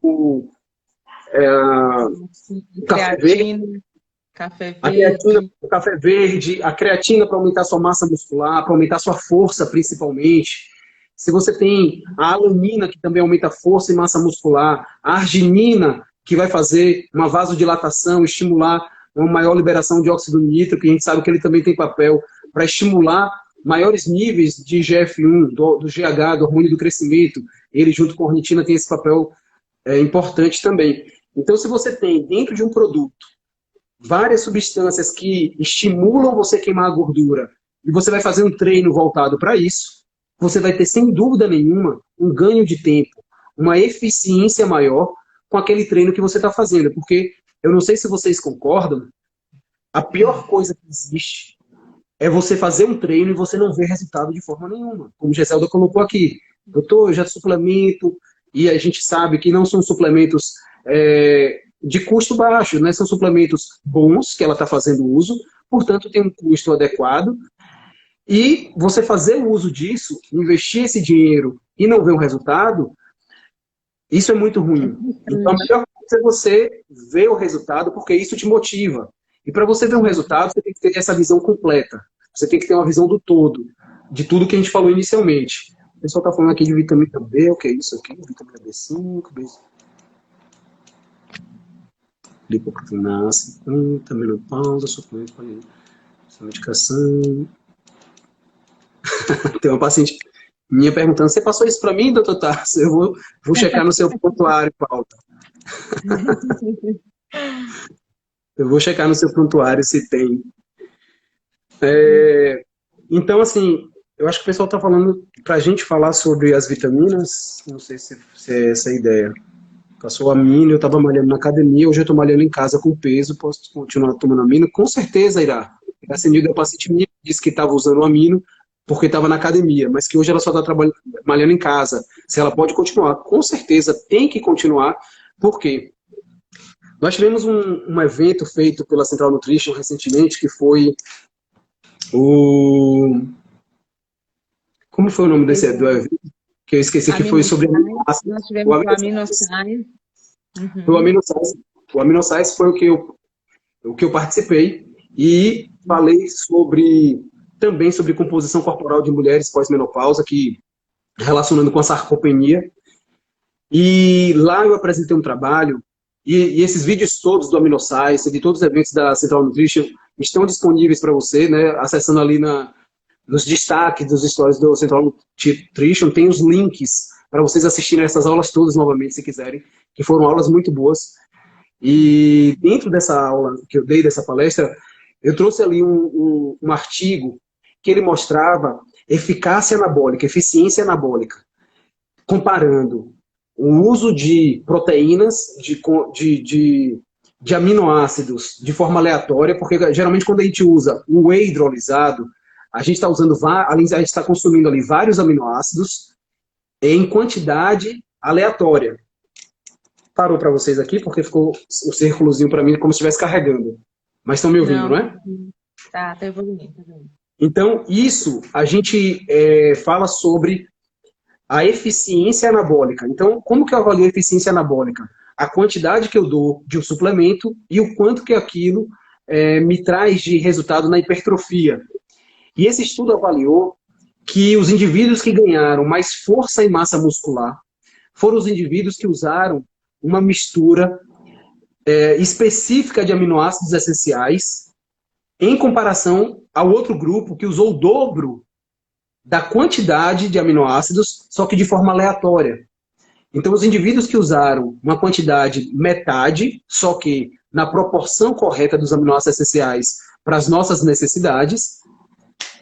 café verde, creatina, café a creatina, verde. o café verde, a creatina para aumentar sua massa muscular, para aumentar sua força, principalmente. Se você tem a alanina, que também aumenta força e massa muscular, a arginina, que vai fazer uma vasodilatação, estimular uma maior liberação de óxido nítrico, que a gente sabe que ele também tem papel para estimular maiores níveis de IGF-1, do GH, do hormônio do crescimento. Ele, junto com a ornitina, tem esse papel importante também. Então, se você tem dentro de um produto várias substâncias que estimulam você a queimar a gordura, e você vai fazer um treino voltado para isso, você vai ter, sem dúvida nenhuma, um ganho de tempo, uma eficiência maior com aquele treino que você está fazendo. Porque, eu não sei se vocês concordam, a pior coisa que existe é você fazer um treino e você não ver resultado de forma nenhuma. Como o Geselda colocou aqui, doutor, eu já suplemento, e a gente sabe que não são suplementos de custo baixo, né? São suplementos bons, que ela está fazendo uso, portanto tem um custo adequado, e você fazer o uso disso, investir esse dinheiro e não ver um resultado, isso é muito ruim. Então a melhor coisa é você ver o resultado, porque isso te motiva. E para você ver um resultado, você tem que ter essa visão completa. Você tem que ter uma visão do todo, de tudo que a gente falou inicialmente. O pessoal está falando aqui de vitamina B, o que é isso aqui? Vitamina B5, lipoproteínas, menopausa, suplemento para medicação. Tem uma paciente minha perguntando, você passou isso para mim, doutor Tarso? Eu vou checar no seu prontuário, Paulo. Eu vou checar no seu prontuário se tem. Então, assim, eu acho que o pessoal está falando para a gente falar sobre as vitaminas, não sei se é essa a ideia. Passou amino, eu estava malhando na academia, hoje eu estou malhando em casa com peso, posso continuar tomando amino? Com certeza irá. Essa amiga, a paciente minha, disse que estava usando amino porque estava na academia, mas que hoje ela só está malhando em casa. Se ela pode continuar, com certeza tem que continuar. Por quê? Nós tivemos um evento feito pela Central Nutrition recentemente, que foi o... Como foi o nome desse do evento? Que eu esqueci, que foi sobre nós tivemos o AminoScience. O AminoScience. O AminoScience foi o que eu participei e falei também sobre composição corporal de mulheres pós-menopausa, relacionando com a sarcopenia. E lá eu apresentei um trabalho, e esses vídeos todos do AminoScience, de todos os eventos da Central Nutrition, estão disponíveis para você, né, acessando ali nos destaques dos stories do Central Nutrition, tem os links para vocês assistirem essas aulas todas novamente, se quiserem, que foram aulas muito boas. E dentro dessa aula que eu dei, dessa palestra, eu trouxe ali um artigo que ele mostrava eficácia anabólica, eficiência anabólica, comparando o uso de proteínas, de aminoácidos de forma aleatória, porque geralmente quando a gente usa o whey hidrolisado, a gente está consumindo ali vários aminoácidos em quantidade aleatória. Parou para vocês aqui, porque ficou um círculozinho para mim, como se estivesse carregando. Mas estão me ouvindo, não é? Tá evoluindo. Então, isso, a gente fala sobre a eficiência anabólica. Então, como que eu avalio a eficiência anabólica? A quantidade que eu dou de um suplemento e o quanto que aquilo me traz de resultado na hipertrofia. E esse estudo avaliou que os indivíduos que ganharam mais força e massa muscular foram os indivíduos que usaram uma mistura específica de aminoácidos essenciais em comparação ao outro grupo que usou o dobro da quantidade de aminoácidos, só que de forma aleatória. Então, os indivíduos que usaram uma quantidade metade, só que na proporção correta dos aminoácidos essenciais, para as nossas necessidades,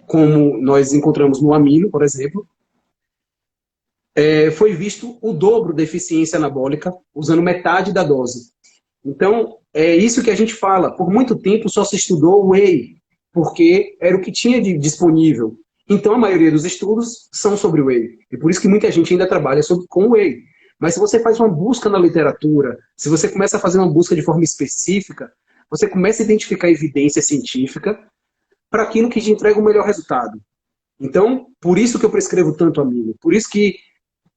como nós encontramos no amino, por exemplo, foi visto o dobro da eficiência anabólica usando metade da dose. Então, é isso que a gente fala. Por muito tempo só se estudou o whey, porque era o que tinha de disponível. Então, a maioria dos estudos são sobre o whey. E por isso que muita gente ainda trabalha com o whey. Mas se você faz uma busca na literatura, se você começa a fazer uma busca de forma específica, você começa a identificar evidência científica para aquilo que te entrega o melhor resultado. Então, por isso que eu prescrevo tanto amino. Por isso que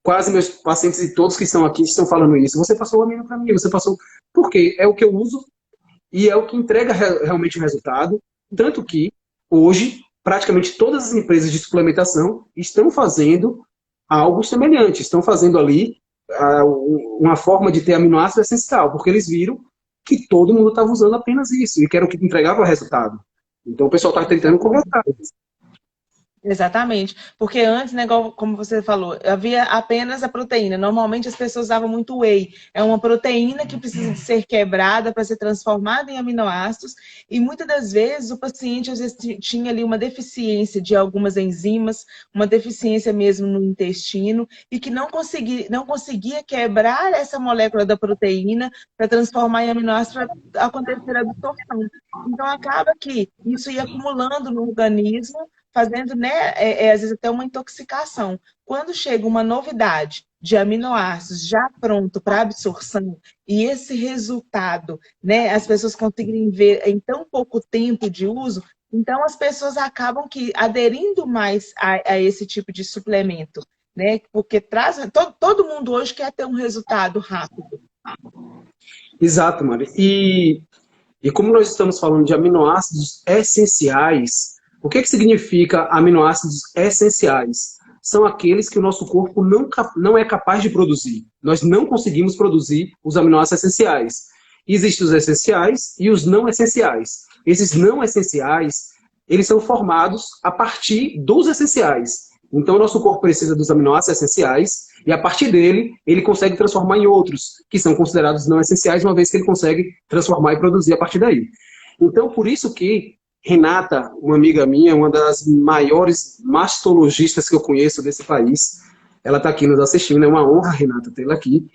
quase meus pacientes e todos que estão aqui estão falando isso. Você passou o amino para mim, você passou... Porque é o que eu uso e é o que entrega realmente o resultado. Tanto que, hoje, praticamente todas as empresas de suplementação estão fazendo algo semelhante. Estão fazendo ali uma forma de ter aminoácido essencial, porque eles viram que todo mundo estava usando apenas isso e que era o que entregava o resultado. Então o pessoal está tentando correr atrás. Exatamente, porque antes, né, como você falou, havia apenas a proteína. Normalmente as pessoas usavam muito whey. É uma proteína que precisa de ser quebrada para ser transformada em aminoácidos, e muitas das vezes o paciente às vezes tinha ali uma deficiência de algumas enzimas, uma deficiência mesmo no intestino, e que não conseguia quebrar essa molécula da proteína para transformar em aminoácido para acontecer a absorção. Então acaba que isso ia acumulando no organismo, fazendo, né, às vezes até uma intoxicação. Quando chega uma novidade de aminoácidos já pronto para absorção e esse resultado, né, as pessoas conseguirem ver em tão pouco tempo de uso, então as pessoas acabam que aderindo mais a esse tipo de suplemento, né, porque traz, todo mundo hoje quer ter um resultado rápido. Exato, Mari. E como nós estamos falando de aminoácidos essenciais, o que significa aminoácidos essenciais? São aqueles que o nosso corpo não é capaz de produzir. Nós não conseguimos produzir os aminoácidos essenciais. Existem os essenciais e os não essenciais. Esses não essenciais, eles são formados a partir dos essenciais. Então, o nosso corpo precisa dos aminoácidos essenciais e, a partir dele, ele consegue transformar em outros, que são considerados não essenciais, uma vez que ele consegue transformar e produzir a partir daí. Então, por isso que Renata, uma amiga minha, uma das maiores mastologistas que eu conheço desse país, ela está aqui nos assistindo, é uma honra, Renata, tê-la aqui,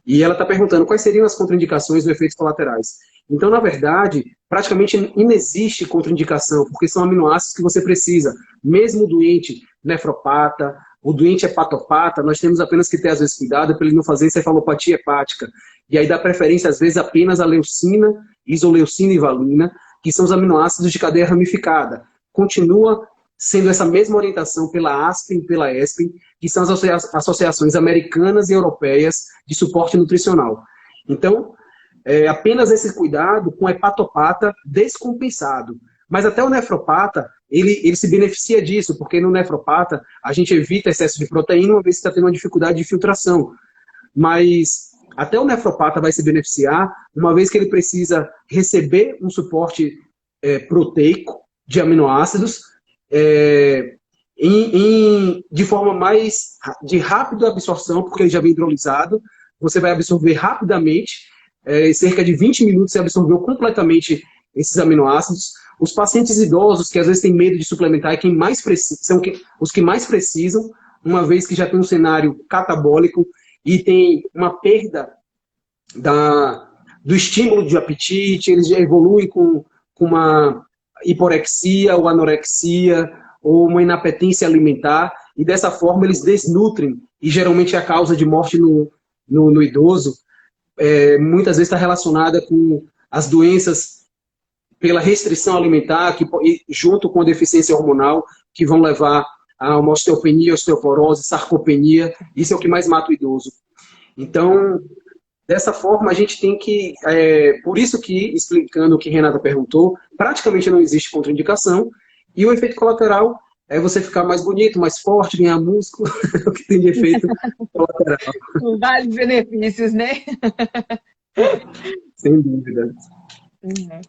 e ela está perguntando quais seriam as contraindicações ou efeitos colaterais. Então, na verdade, praticamente inexiste contraindicação, porque são aminoácidos que você precisa. Mesmo o doente nefropata, o doente hepatopata, nós temos apenas que ter, às vezes, cuidado para ele não fazer encefalopatia hepática. E aí dá preferência, às vezes, apenas a leucina, isoleucina e valina, que são os aminoácidos de cadeia ramificada. Continua sendo essa mesma orientação pela ASPEN e pela ESPEN, que são as associações americanas e europeias de suporte nutricional. Então, apenas esse cuidado com o hepatopata descompensado. Mas até o nefropata, ele se beneficia disso, porque no nefropata a gente evita excesso de proteína, uma vez que está tendo uma dificuldade de filtração. Mas até o nefropata vai se beneficiar, uma vez que ele precisa receber um suporte proteico de aminoácidos de forma mais de rápida absorção, porque ele já vem hidrolisado, você vai absorver rapidamente, em cerca de 20 minutos você absorveu completamente esses aminoácidos. Os pacientes idosos, que às vezes têm medo de suplementar, são os que mais precisam, uma vez que já tem um cenário catabólico e tem uma perda do estímulo de apetite, eles já evoluem com uma hiporexia ou anorexia ou uma inapetência alimentar, e dessa forma eles desnutrem, e geralmente a causa de morte no idoso muitas vezes está relacionada com as doenças pela restrição alimentar, junto com a deficiência hormonal, que vão levar a uma osteopenia, osteoporose, sarcopenia. Isso é o que mais mata o idoso. Então, dessa forma, a gente tem que... por isso que, explicando o que a Renata perguntou, praticamente não existe contraindicação, e o efeito colateral é você ficar mais bonito, mais forte, ganhar músculo, o que tem de efeito colateral. Vários benefícios, né? Sem dúvida. Uhum.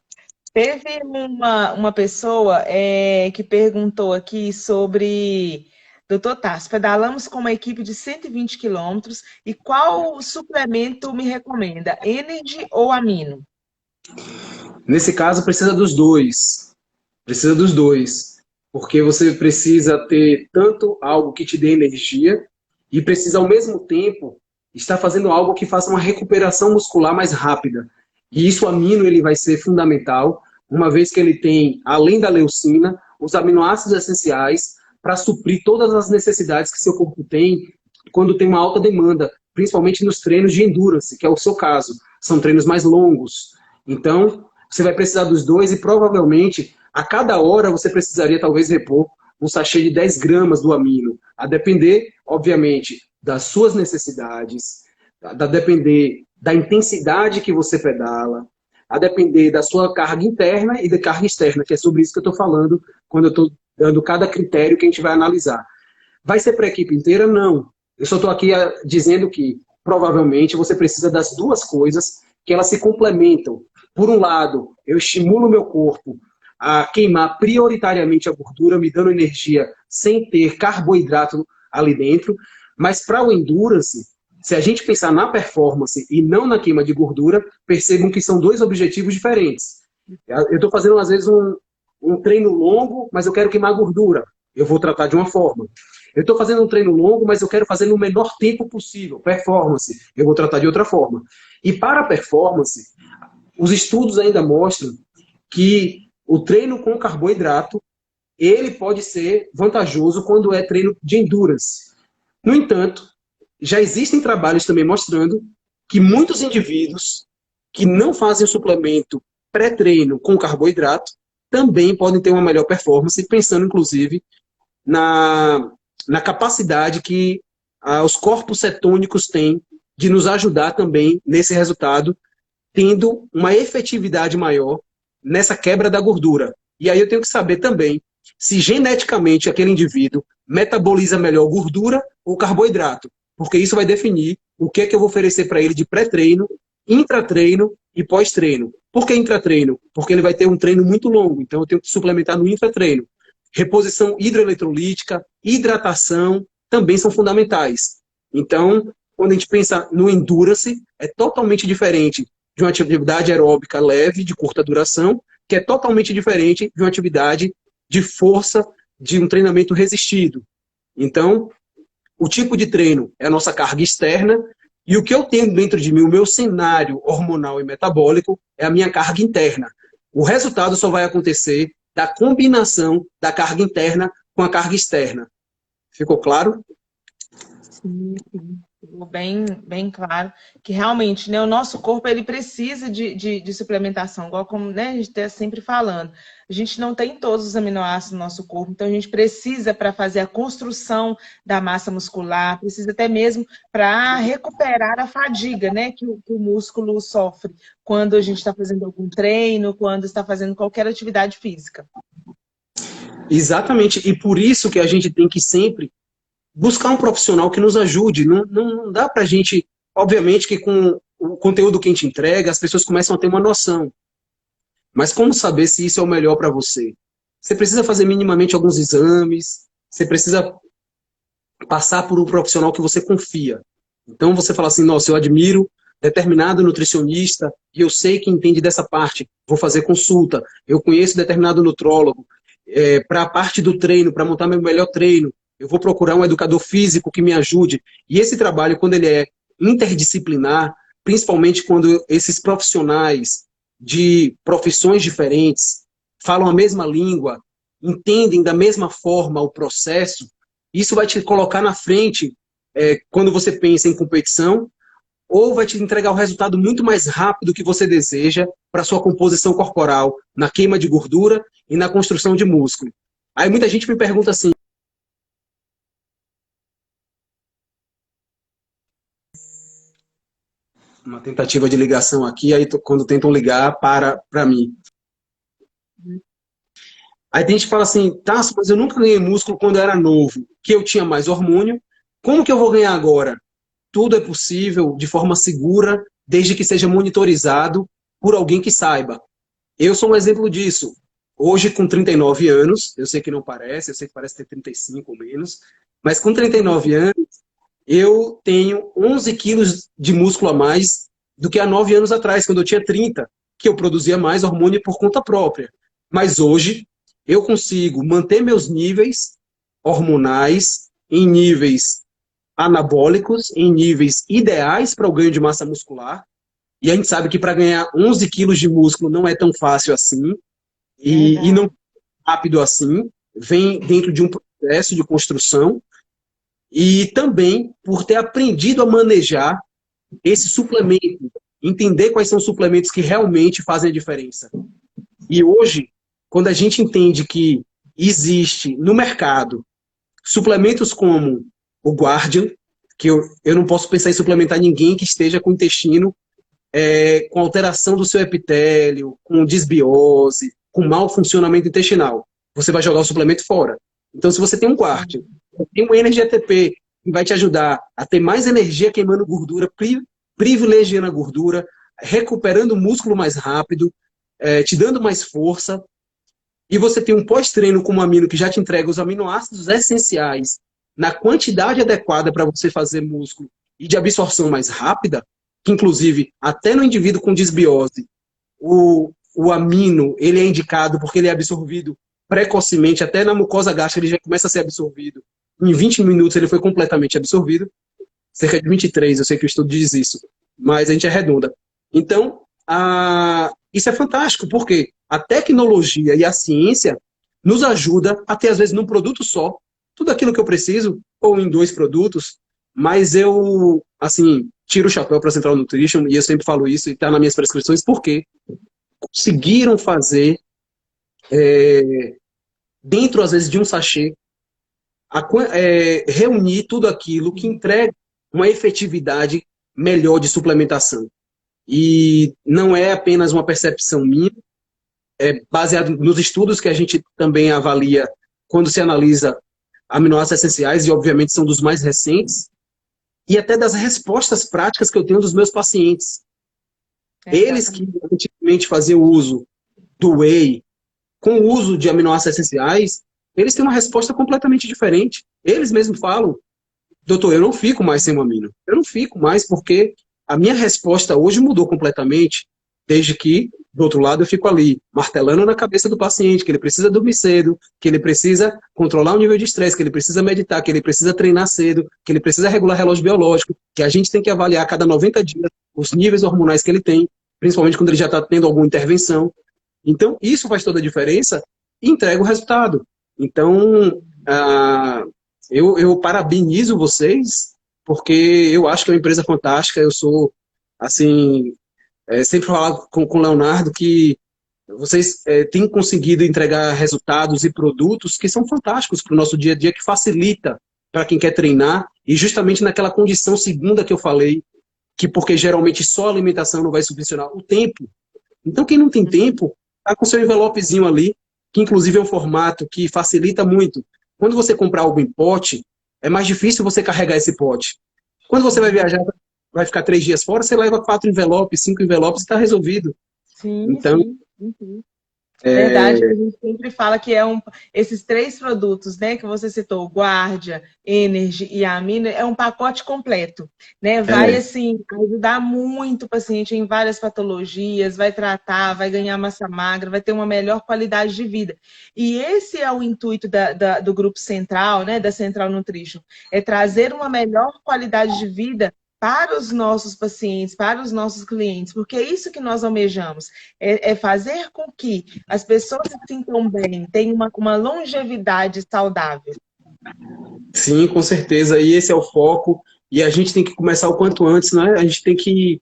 Teve uma pessoa que perguntou aqui sobre... Doutor Tarso, pedalamos com uma equipe de 120 quilômetros e qual suplemento me recomenda? Energy ou amino? Nesse caso, precisa dos dois. Precisa dos dois, porque você precisa ter tanto algo que te dê energia e precisa, ao mesmo tempo, estar fazendo algo que faça uma recuperação muscular mais rápida. E isso, o amino, ele vai ser fundamental, uma vez que ele tem, além da leucina, os aminoácidos essenciais para suprir todas as necessidades que seu corpo tem quando tem uma alta demanda, principalmente nos treinos de endurance, que é o seu caso. São treinos mais longos. Então, você vai precisar dos dois e provavelmente a cada hora você precisaria talvez repor um sachê de 10 gramas do amino, a depender, obviamente, das suas necessidades, a depender da intensidade que você pedala, a depender da sua carga interna e da carga externa, que é sobre isso que eu estou falando quando eu estou dando cada critério que a gente vai analisar. Vai ser para a equipe inteira? Não. Eu só estou aqui dizendo que provavelmente você precisa das duas coisas, que elas se complementam. Por um lado, eu estimulo o meu corpo a queimar prioritariamente a gordura, me dando energia sem ter carboidrato ali dentro. Mas para o endurance, se a gente pensar na performance e não na queima de gordura, percebam que são dois objetivos diferentes. Eu estou fazendo, às vezes, um treino longo, mas eu quero queimar gordura. Eu vou tratar de uma forma. Eu estou fazendo um treino longo, mas eu quero fazer no menor tempo possível. Performance. Eu vou tratar de outra forma. E para a performance, os estudos ainda mostram que o treino com carboidrato, ele pode ser vantajoso quando é treino de endurance. No entanto, já existem trabalhos também mostrando que muitos indivíduos que não fazem o suplemento pré-treino com carboidrato também podem ter uma melhor performance, pensando inclusive na capacidade que os corpos cetônicos têm de nos ajudar também nesse resultado, tendo uma efetividade maior nessa quebra da gordura. E aí eu tenho que saber também se geneticamente aquele indivíduo metaboliza melhor gordura ou carboidrato, porque isso vai definir o que é que eu vou oferecer para ele de pré-treino, intratreino e pós-treino. Por que intratreino? Porque ele vai ter um treino muito longo, então eu tenho que suplementar no intratreino. Reposição hidroeletrolítica, hidratação também são fundamentais. Então, quando a gente pensa no endurance, é totalmente diferente de uma atividade aeróbica leve, de curta duração, que é totalmente diferente de uma atividade de força, de um treinamento resistido. Então, o tipo de treino é a nossa carga externa, e o que eu tenho dentro de mim, o meu cenário hormonal e metabólico, é a minha carga interna. O resultado só vai acontecer da combinação da carga interna com a carga externa. Ficou claro? Sim, sim. Ficou bem, bem claro que realmente, né, o nosso corpo ele precisa de suplementação, igual como, né, a gente está sempre falando. A gente não tem todos os aminoácidos no nosso corpo, então a gente precisa para fazer a construção da massa muscular, precisa até mesmo para recuperar a fadiga, né, que o músculo sofre quando a gente está fazendo algum treino, quando está fazendo qualquer atividade física. Exatamente, e por isso que a gente tem que sempre buscar um profissional que nos ajude. Não dá pra gente, obviamente que com o conteúdo que a gente entrega, as pessoas começam a ter uma noção. Mas como saber se isso é o melhor para você? Você precisa fazer minimamente alguns exames, você precisa passar por um profissional que você confia. Então você fala assim, nossa, eu admiro determinado nutricionista e eu sei que entende dessa parte, vou fazer consulta, eu conheço determinado nutrólogo, para a parte do treino, para montar meu melhor treino, eu vou procurar um educador físico que me ajude. E esse trabalho, quando ele é interdisciplinar, principalmente quando esses profissionais de profissões diferentes falam a mesma língua, entendem da mesma forma o processo, isso vai te colocar na frente quando você pensa em competição, ou vai te entregar o resultado muito mais rápido que você deseja para sua composição corporal, na queima de gordura e na construção de músculo. Aí muita gente me pergunta assim, uma tentativa de ligação aqui, aí quando tentam ligar, para mim. Aí tem gente que fala assim, tá, mas eu nunca ganhei músculo quando eu era novo, que eu tinha mais hormônio, como que eu vou ganhar agora? Tudo é possível de forma segura, desde que seja monitorizado por alguém que saiba. Eu sou um exemplo disso. Hoje, com 39 anos, eu sei que não parece, eu sei que parece ter 35 ou menos, mas com 39 anos, eu tenho 11 quilos de músculo a mais do que há 9 anos atrás, quando eu tinha 30, que eu produzia mais hormônio por conta própria. Mas hoje, eu consigo manter meus níveis hormonais em níveis anabólicos, em níveis ideais para o ganho de massa muscular. E a gente sabe que para ganhar 11 quilos de músculo não é tão fácil assim, e não é rápido assim, vem dentro de um processo de construção, e também por ter aprendido a manejar esse suplemento, entender quais são os suplementos que realmente fazem a diferença. E hoje, quando a gente entende que existe no mercado suplementos como o Guardian, que eu não posso pensar em suplementar ninguém que esteja com o intestino com alteração do seu epitélio, com desbiose, com mau funcionamento intestinal. Você vai jogar o suplemento fora. Então, se você tem um Guardian, tem um Energy ATP, que vai te ajudar a ter mais energia queimando gordura, privilegiando a gordura, recuperando o músculo mais rápido, te dando mais força, e você tem um pós-treino com um amino que já te entrega os aminoácidos essenciais na quantidade adequada para você fazer músculo e de absorção mais rápida, que inclusive até no indivíduo com desbiose, o amino ele é indicado porque ele é absorvido precocemente, até na mucosa gástrica ele já começa a ser absorvido. Em 20 minutos ele foi completamente absorvido, cerca de 23, eu sei que o estudo diz isso, mas a gente arredonda. Então, isso é fantástico, porque a tecnologia e a ciência nos ajuda a ter, às vezes, num produto só, tudo aquilo que eu preciso, ou em 2 produtos, mas eu, assim, tiro o chapéu para a Central Nutrition, e eu sempre falo isso, e está nas minhas prescrições, porque conseguiram fazer, dentro, às vezes, de um sachê, reunir tudo aquilo que entrega uma efetividade melhor de suplementação. E não é apenas uma percepção minha, é baseado nos estudos que a gente também avalia quando se analisa aminoácidos essenciais, e obviamente são dos mais recentes, e até das respostas práticas que eu tenho dos meus pacientes. Eles que antigamente faziam uso do whey, com o uso de aminoácidos essenciais, eles têm uma resposta completamente diferente. Eles mesmos falam, doutor, eu não fico mais sem um amino. Eu não fico mais porque a minha resposta hoje mudou completamente, desde que, do outro lado, eu fico ali, martelando na cabeça do paciente, que ele precisa dormir cedo, que ele precisa controlar o nível de estresse, que ele precisa meditar, que ele precisa treinar cedo, que ele precisa regular relógio biológico, que a gente tem que avaliar a cada 90 dias os níveis hormonais que ele tem, principalmente quando ele já está tendo alguma intervenção. Então, isso faz toda a diferença e entrega o resultado. Então, eu parabenizo vocês, porque eu acho que é uma empresa fantástica. Eu sou, assim, sempre falava com o Leonardo que vocês têm conseguido entregar resultados e produtos que são fantásticos para o nosso dia a dia, que facilita para quem quer treinar, e justamente naquela condição segunda que eu falei, que porque geralmente só a alimentação não vai solucionar o tempo. Então, quem não tem tempo, está com seu envelopezinho ali, que inclusive é um formato que facilita muito. Quando você comprar algo em pote, é mais difícil você carregar esse pote. Quando você vai viajar, vai ficar 3 dias fora, você leva 4 envelopes, 5 envelopes e está resolvido. Sim, Então, sim. Uhum. Verdade, a gente sempre fala que esses 3 produtos, né, que você citou, Guardia, Energy e Amino, é um pacote completo, né? Vai, assim, ajudar muito o paciente em várias patologias, vai tratar, vai ganhar massa magra, vai ter uma melhor qualidade de vida. E esse é o intuito do Grupo Central, né, da Central Nutrition, é trazer uma melhor qualidade de vida para os nossos pacientes, para os nossos clientes, porque é isso que nós almejamos, é fazer com que as pessoas se sintam bem, tenham uma longevidade saudável. sim, com certeza, e esse é o foco, e a gente tem que começar o quanto antes, né? A gente tem que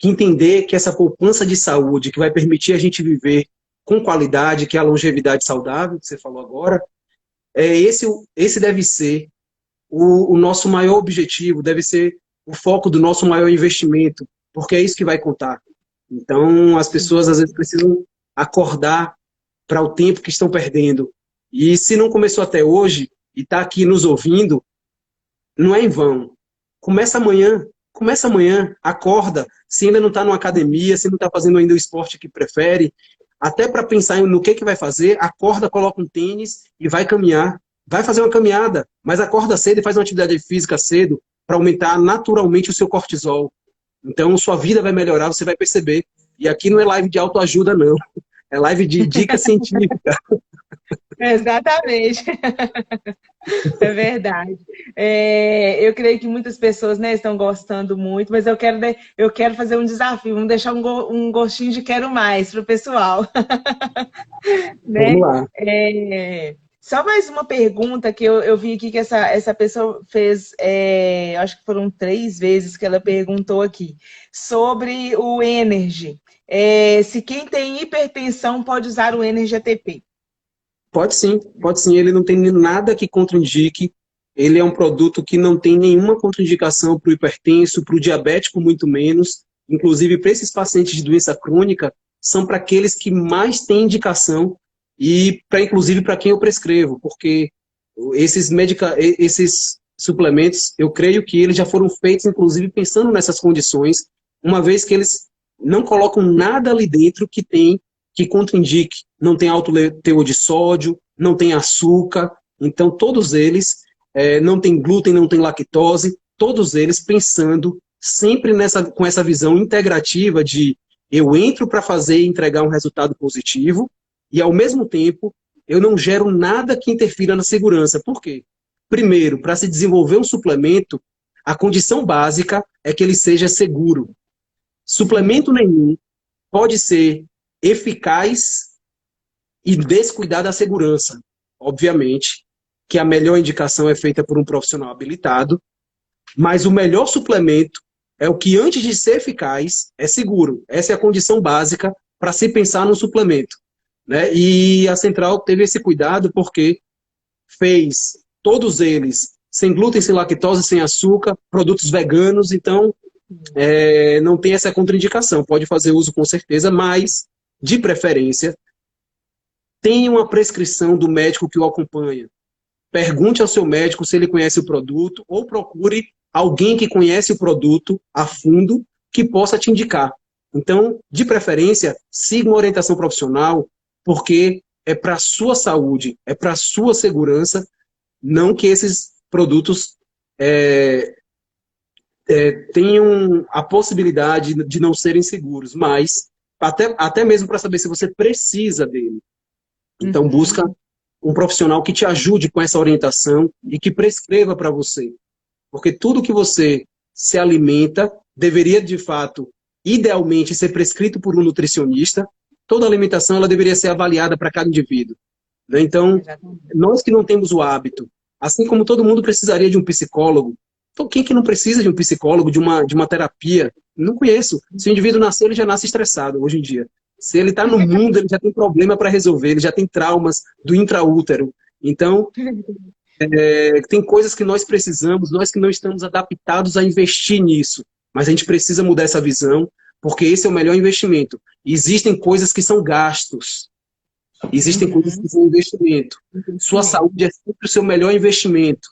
entender que essa poupança de saúde, que vai permitir a gente viver com qualidade, que é a longevidade saudável, que você falou agora, esse deve ser o nosso maior objetivo, deve ser o foco do nosso maior investimento, porque é isso que vai contar. Então, as pessoas às vezes precisam acordar para o tempo que estão perdendo. E se não começou até hoje, e está aqui nos ouvindo, não é em vão. Começa amanhã, acorda. Se ainda não está numa academia, se não está fazendo ainda o esporte que prefere, até para pensar no que vai fazer, acorda, coloca um tênis e vai caminhar. Vai fazer uma caminhada, mas acorda cedo e faz uma atividade física cedo para aumentar naturalmente o seu cortisol. Então, sua vida vai melhorar, você vai perceber. E aqui não é live de autoajuda, não. É live de dica científica. Exatamente. É verdade. Eu creio que muitas pessoas, né, estão gostando muito, mas eu quero fazer um desafio, vamos deixar um gostinho de quero mais para o pessoal, né? Vamos lá. Só mais uma pergunta que eu vi aqui que essa pessoa fez, acho que foram 3 vezes que ela perguntou aqui, sobre o Energy. Se quem tem hipertensão pode usar o Energy ATP. Pode sim, pode sim. Ele não tem nada que contraindique. Ele é um produto que não tem nenhuma contraindicação para o hipertenso, para o diabético, muito menos. Inclusive, para esses pacientes de doença crônica, são para aqueles que mais têm indicação e, inclusive, para quem eu prescrevo, porque esses suplementos, eu creio que eles já foram feitos, inclusive, pensando nessas condições, uma vez que eles não colocam nada ali dentro que contraindique. Não tem alto teor de sódio, não tem açúcar, então todos eles não tem glúten, não tem lactose, todos eles pensando sempre com essa visão integrativa de eu entro para fazer e entregar um resultado positivo e, ao mesmo tempo, eu não gero nada que interfira na segurança. Por quê? Primeiro, para se desenvolver um suplemento, a condição básica é que ele seja seguro. Suplemento nenhum pode ser eficaz e descuidar da segurança. Obviamente que a melhor indicação é feita por um profissional habilitado, mas o melhor suplemento é o que, antes de ser eficaz, é seguro. Essa é a condição básica para se pensar no suplemento, né? E a Central teve esse cuidado porque fez todos eles sem glúten, sem lactose, sem açúcar, produtos veganos, então não tem essa contraindicação. Pode fazer uso com certeza, mas, de preferência, tenha uma prescrição do médico que o acompanha. Pergunte ao seu médico se ele conhece o produto ou procure alguém que conhece o produto a fundo que possa te indicar. Então, de preferência, siga uma orientação profissional, porque é para a sua saúde, é para a sua segurança, não que esses produtos tenham a possibilidade de não serem seguros, mas até mesmo para saber se você precisa dele. Então, busca um profissional que te ajude com essa orientação e que prescreva para você. Porque tudo que você se alimenta deveria, de fato, idealmente, ser prescrito por um nutricionista. Toda alimentação ela deveria ser avaliada para cada indivíduo, né? Então, nós que não temos o hábito, assim como todo mundo precisaria de um psicólogo, então quem que não precisa de um psicólogo, de uma terapia? Não conheço. Se o indivíduo nascer, ele já nasce estressado hoje em dia. Se ele está no mundo, ele já tem problema para resolver, ele já tem traumas do intraútero. Então, tem coisas que nós precisamos, nós que não estamos adaptados a investir nisso, mas a gente precisa mudar essa visão, porque esse é o melhor investimento. Existem coisas que são gastos, existem coisas que são investimento. Sua saúde é sempre o seu melhor investimento.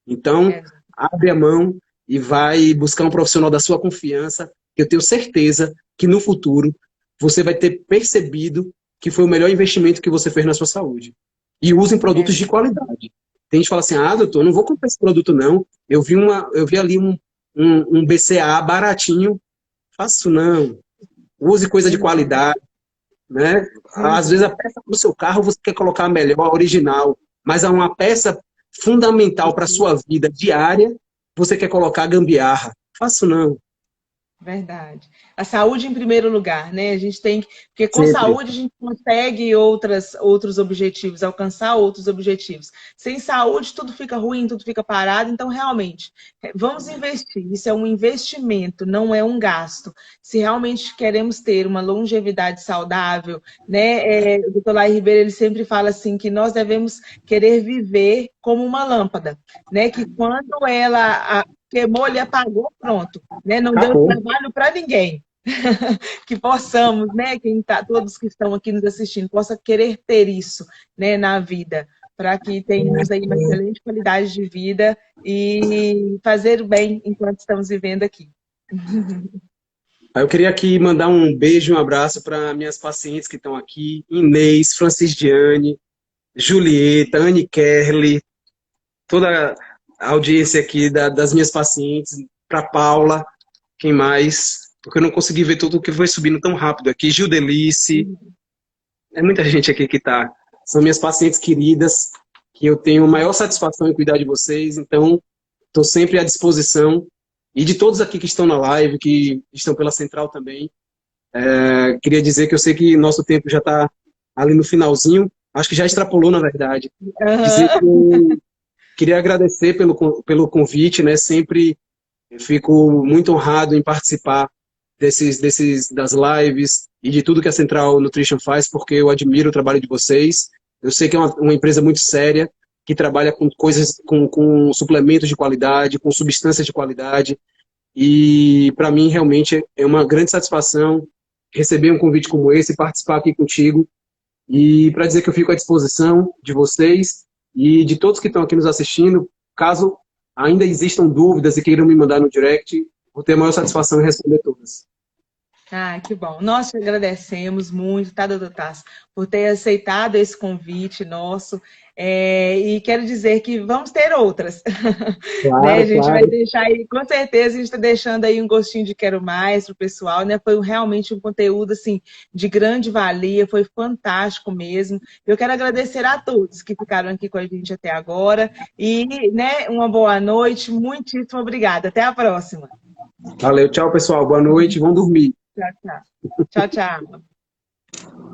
Então, abre a mão e vai buscar um profissional da sua confiança, que eu tenho certeza que no futuro você vai ter percebido que foi o melhor investimento que você fez na sua saúde. E usem produtos de qualidade. Tem gente que fala assim, doutor, eu não vou comprar esse produto não. Eu vi ali um BCA baratinho. Faço não. Use coisa de qualidade, né? Às vezes a peça do seu carro você quer colocar a melhor, a original, mas é uma peça fundamental para a sua vida diária, você quer colocar a gambiarra. Faço não. Verdade. A saúde em primeiro lugar, né? A gente tem que, porque com Sempre. saúde a gente consegue outros objetivos, alcançar outros objetivos. Sem saúde tudo fica ruim, tudo fica parado. Então, realmente, vamos investir. Isso é um investimento, não é um gasto. Se realmente queremos ter uma longevidade saudável, né? O doutor Lai Ribeiro, ele sempre fala assim que nós devemos querer viver como uma lâmpada, né? Que quando ela queimou, ele apagou, pronto, né? Não deu trabalho para ninguém. Que possamos, né? Todos que estão aqui nos assistindo, possa querer ter isso, né, na vida, para que tenhamos aí uma excelente qualidade de vida e fazer o bem enquanto estamos vivendo aqui. Eu queria aqui mandar um beijo e um abraço para minhas pacientes que estão aqui, Inês, Francisdiane, Julieta, Anne Kerli, toda a audiência aqui das minhas pacientes, para Paula, quem mais? Porque eu não consegui ver tudo o que foi subindo tão rápido aqui. Gildelice, é muita gente aqui que está. são minhas pacientes queridas, que eu tenho a maior satisfação em cuidar de vocês, então estou sempre à disposição, e de todos aqui que estão na live, que estão pela Central também. Queria dizer que eu sei que nosso tempo já está ali no finalzinho, acho que já extrapolou, na verdade. Dizer que Aham. eu queria agradecer pelo convite, né? Sempre fico muito honrado em participar das lives e de tudo que a Central Nutrition faz, porque eu admiro o trabalho de vocês. Eu sei que é uma empresa muito séria, que trabalha com coisas, com suplementos de qualidade, com substâncias de qualidade, e para mim realmente é uma grande satisfação receber um convite como esse, participar aqui contigo, e para dizer que eu fico à disposição de vocês e de todos que estão aqui nos assistindo, caso ainda existam dúvidas e queiram me mandar no direct, vou ter a maior satisfação em responder todas. Ah, que bom. Nós te agradecemos muito, tá, doutor Tasso, por ter aceitado esse convite nosso. E quero dizer que vamos ter outras. Né? A Claro, gente vai claro. deixar aí, com certeza, a gente está deixando aí um gostinho de quero mais para o pessoal, né? Foi realmente um conteúdo assim, de grande valia, foi fantástico mesmo. Eu quero agradecer a todos que ficaram aqui com a gente até agora. E, né, uma boa noite, muitíssimo obrigada. Até a próxima. Valeu, tchau, pessoal. Boa noite. Vão dormir. Tchau, tchau. Tchau, tchau.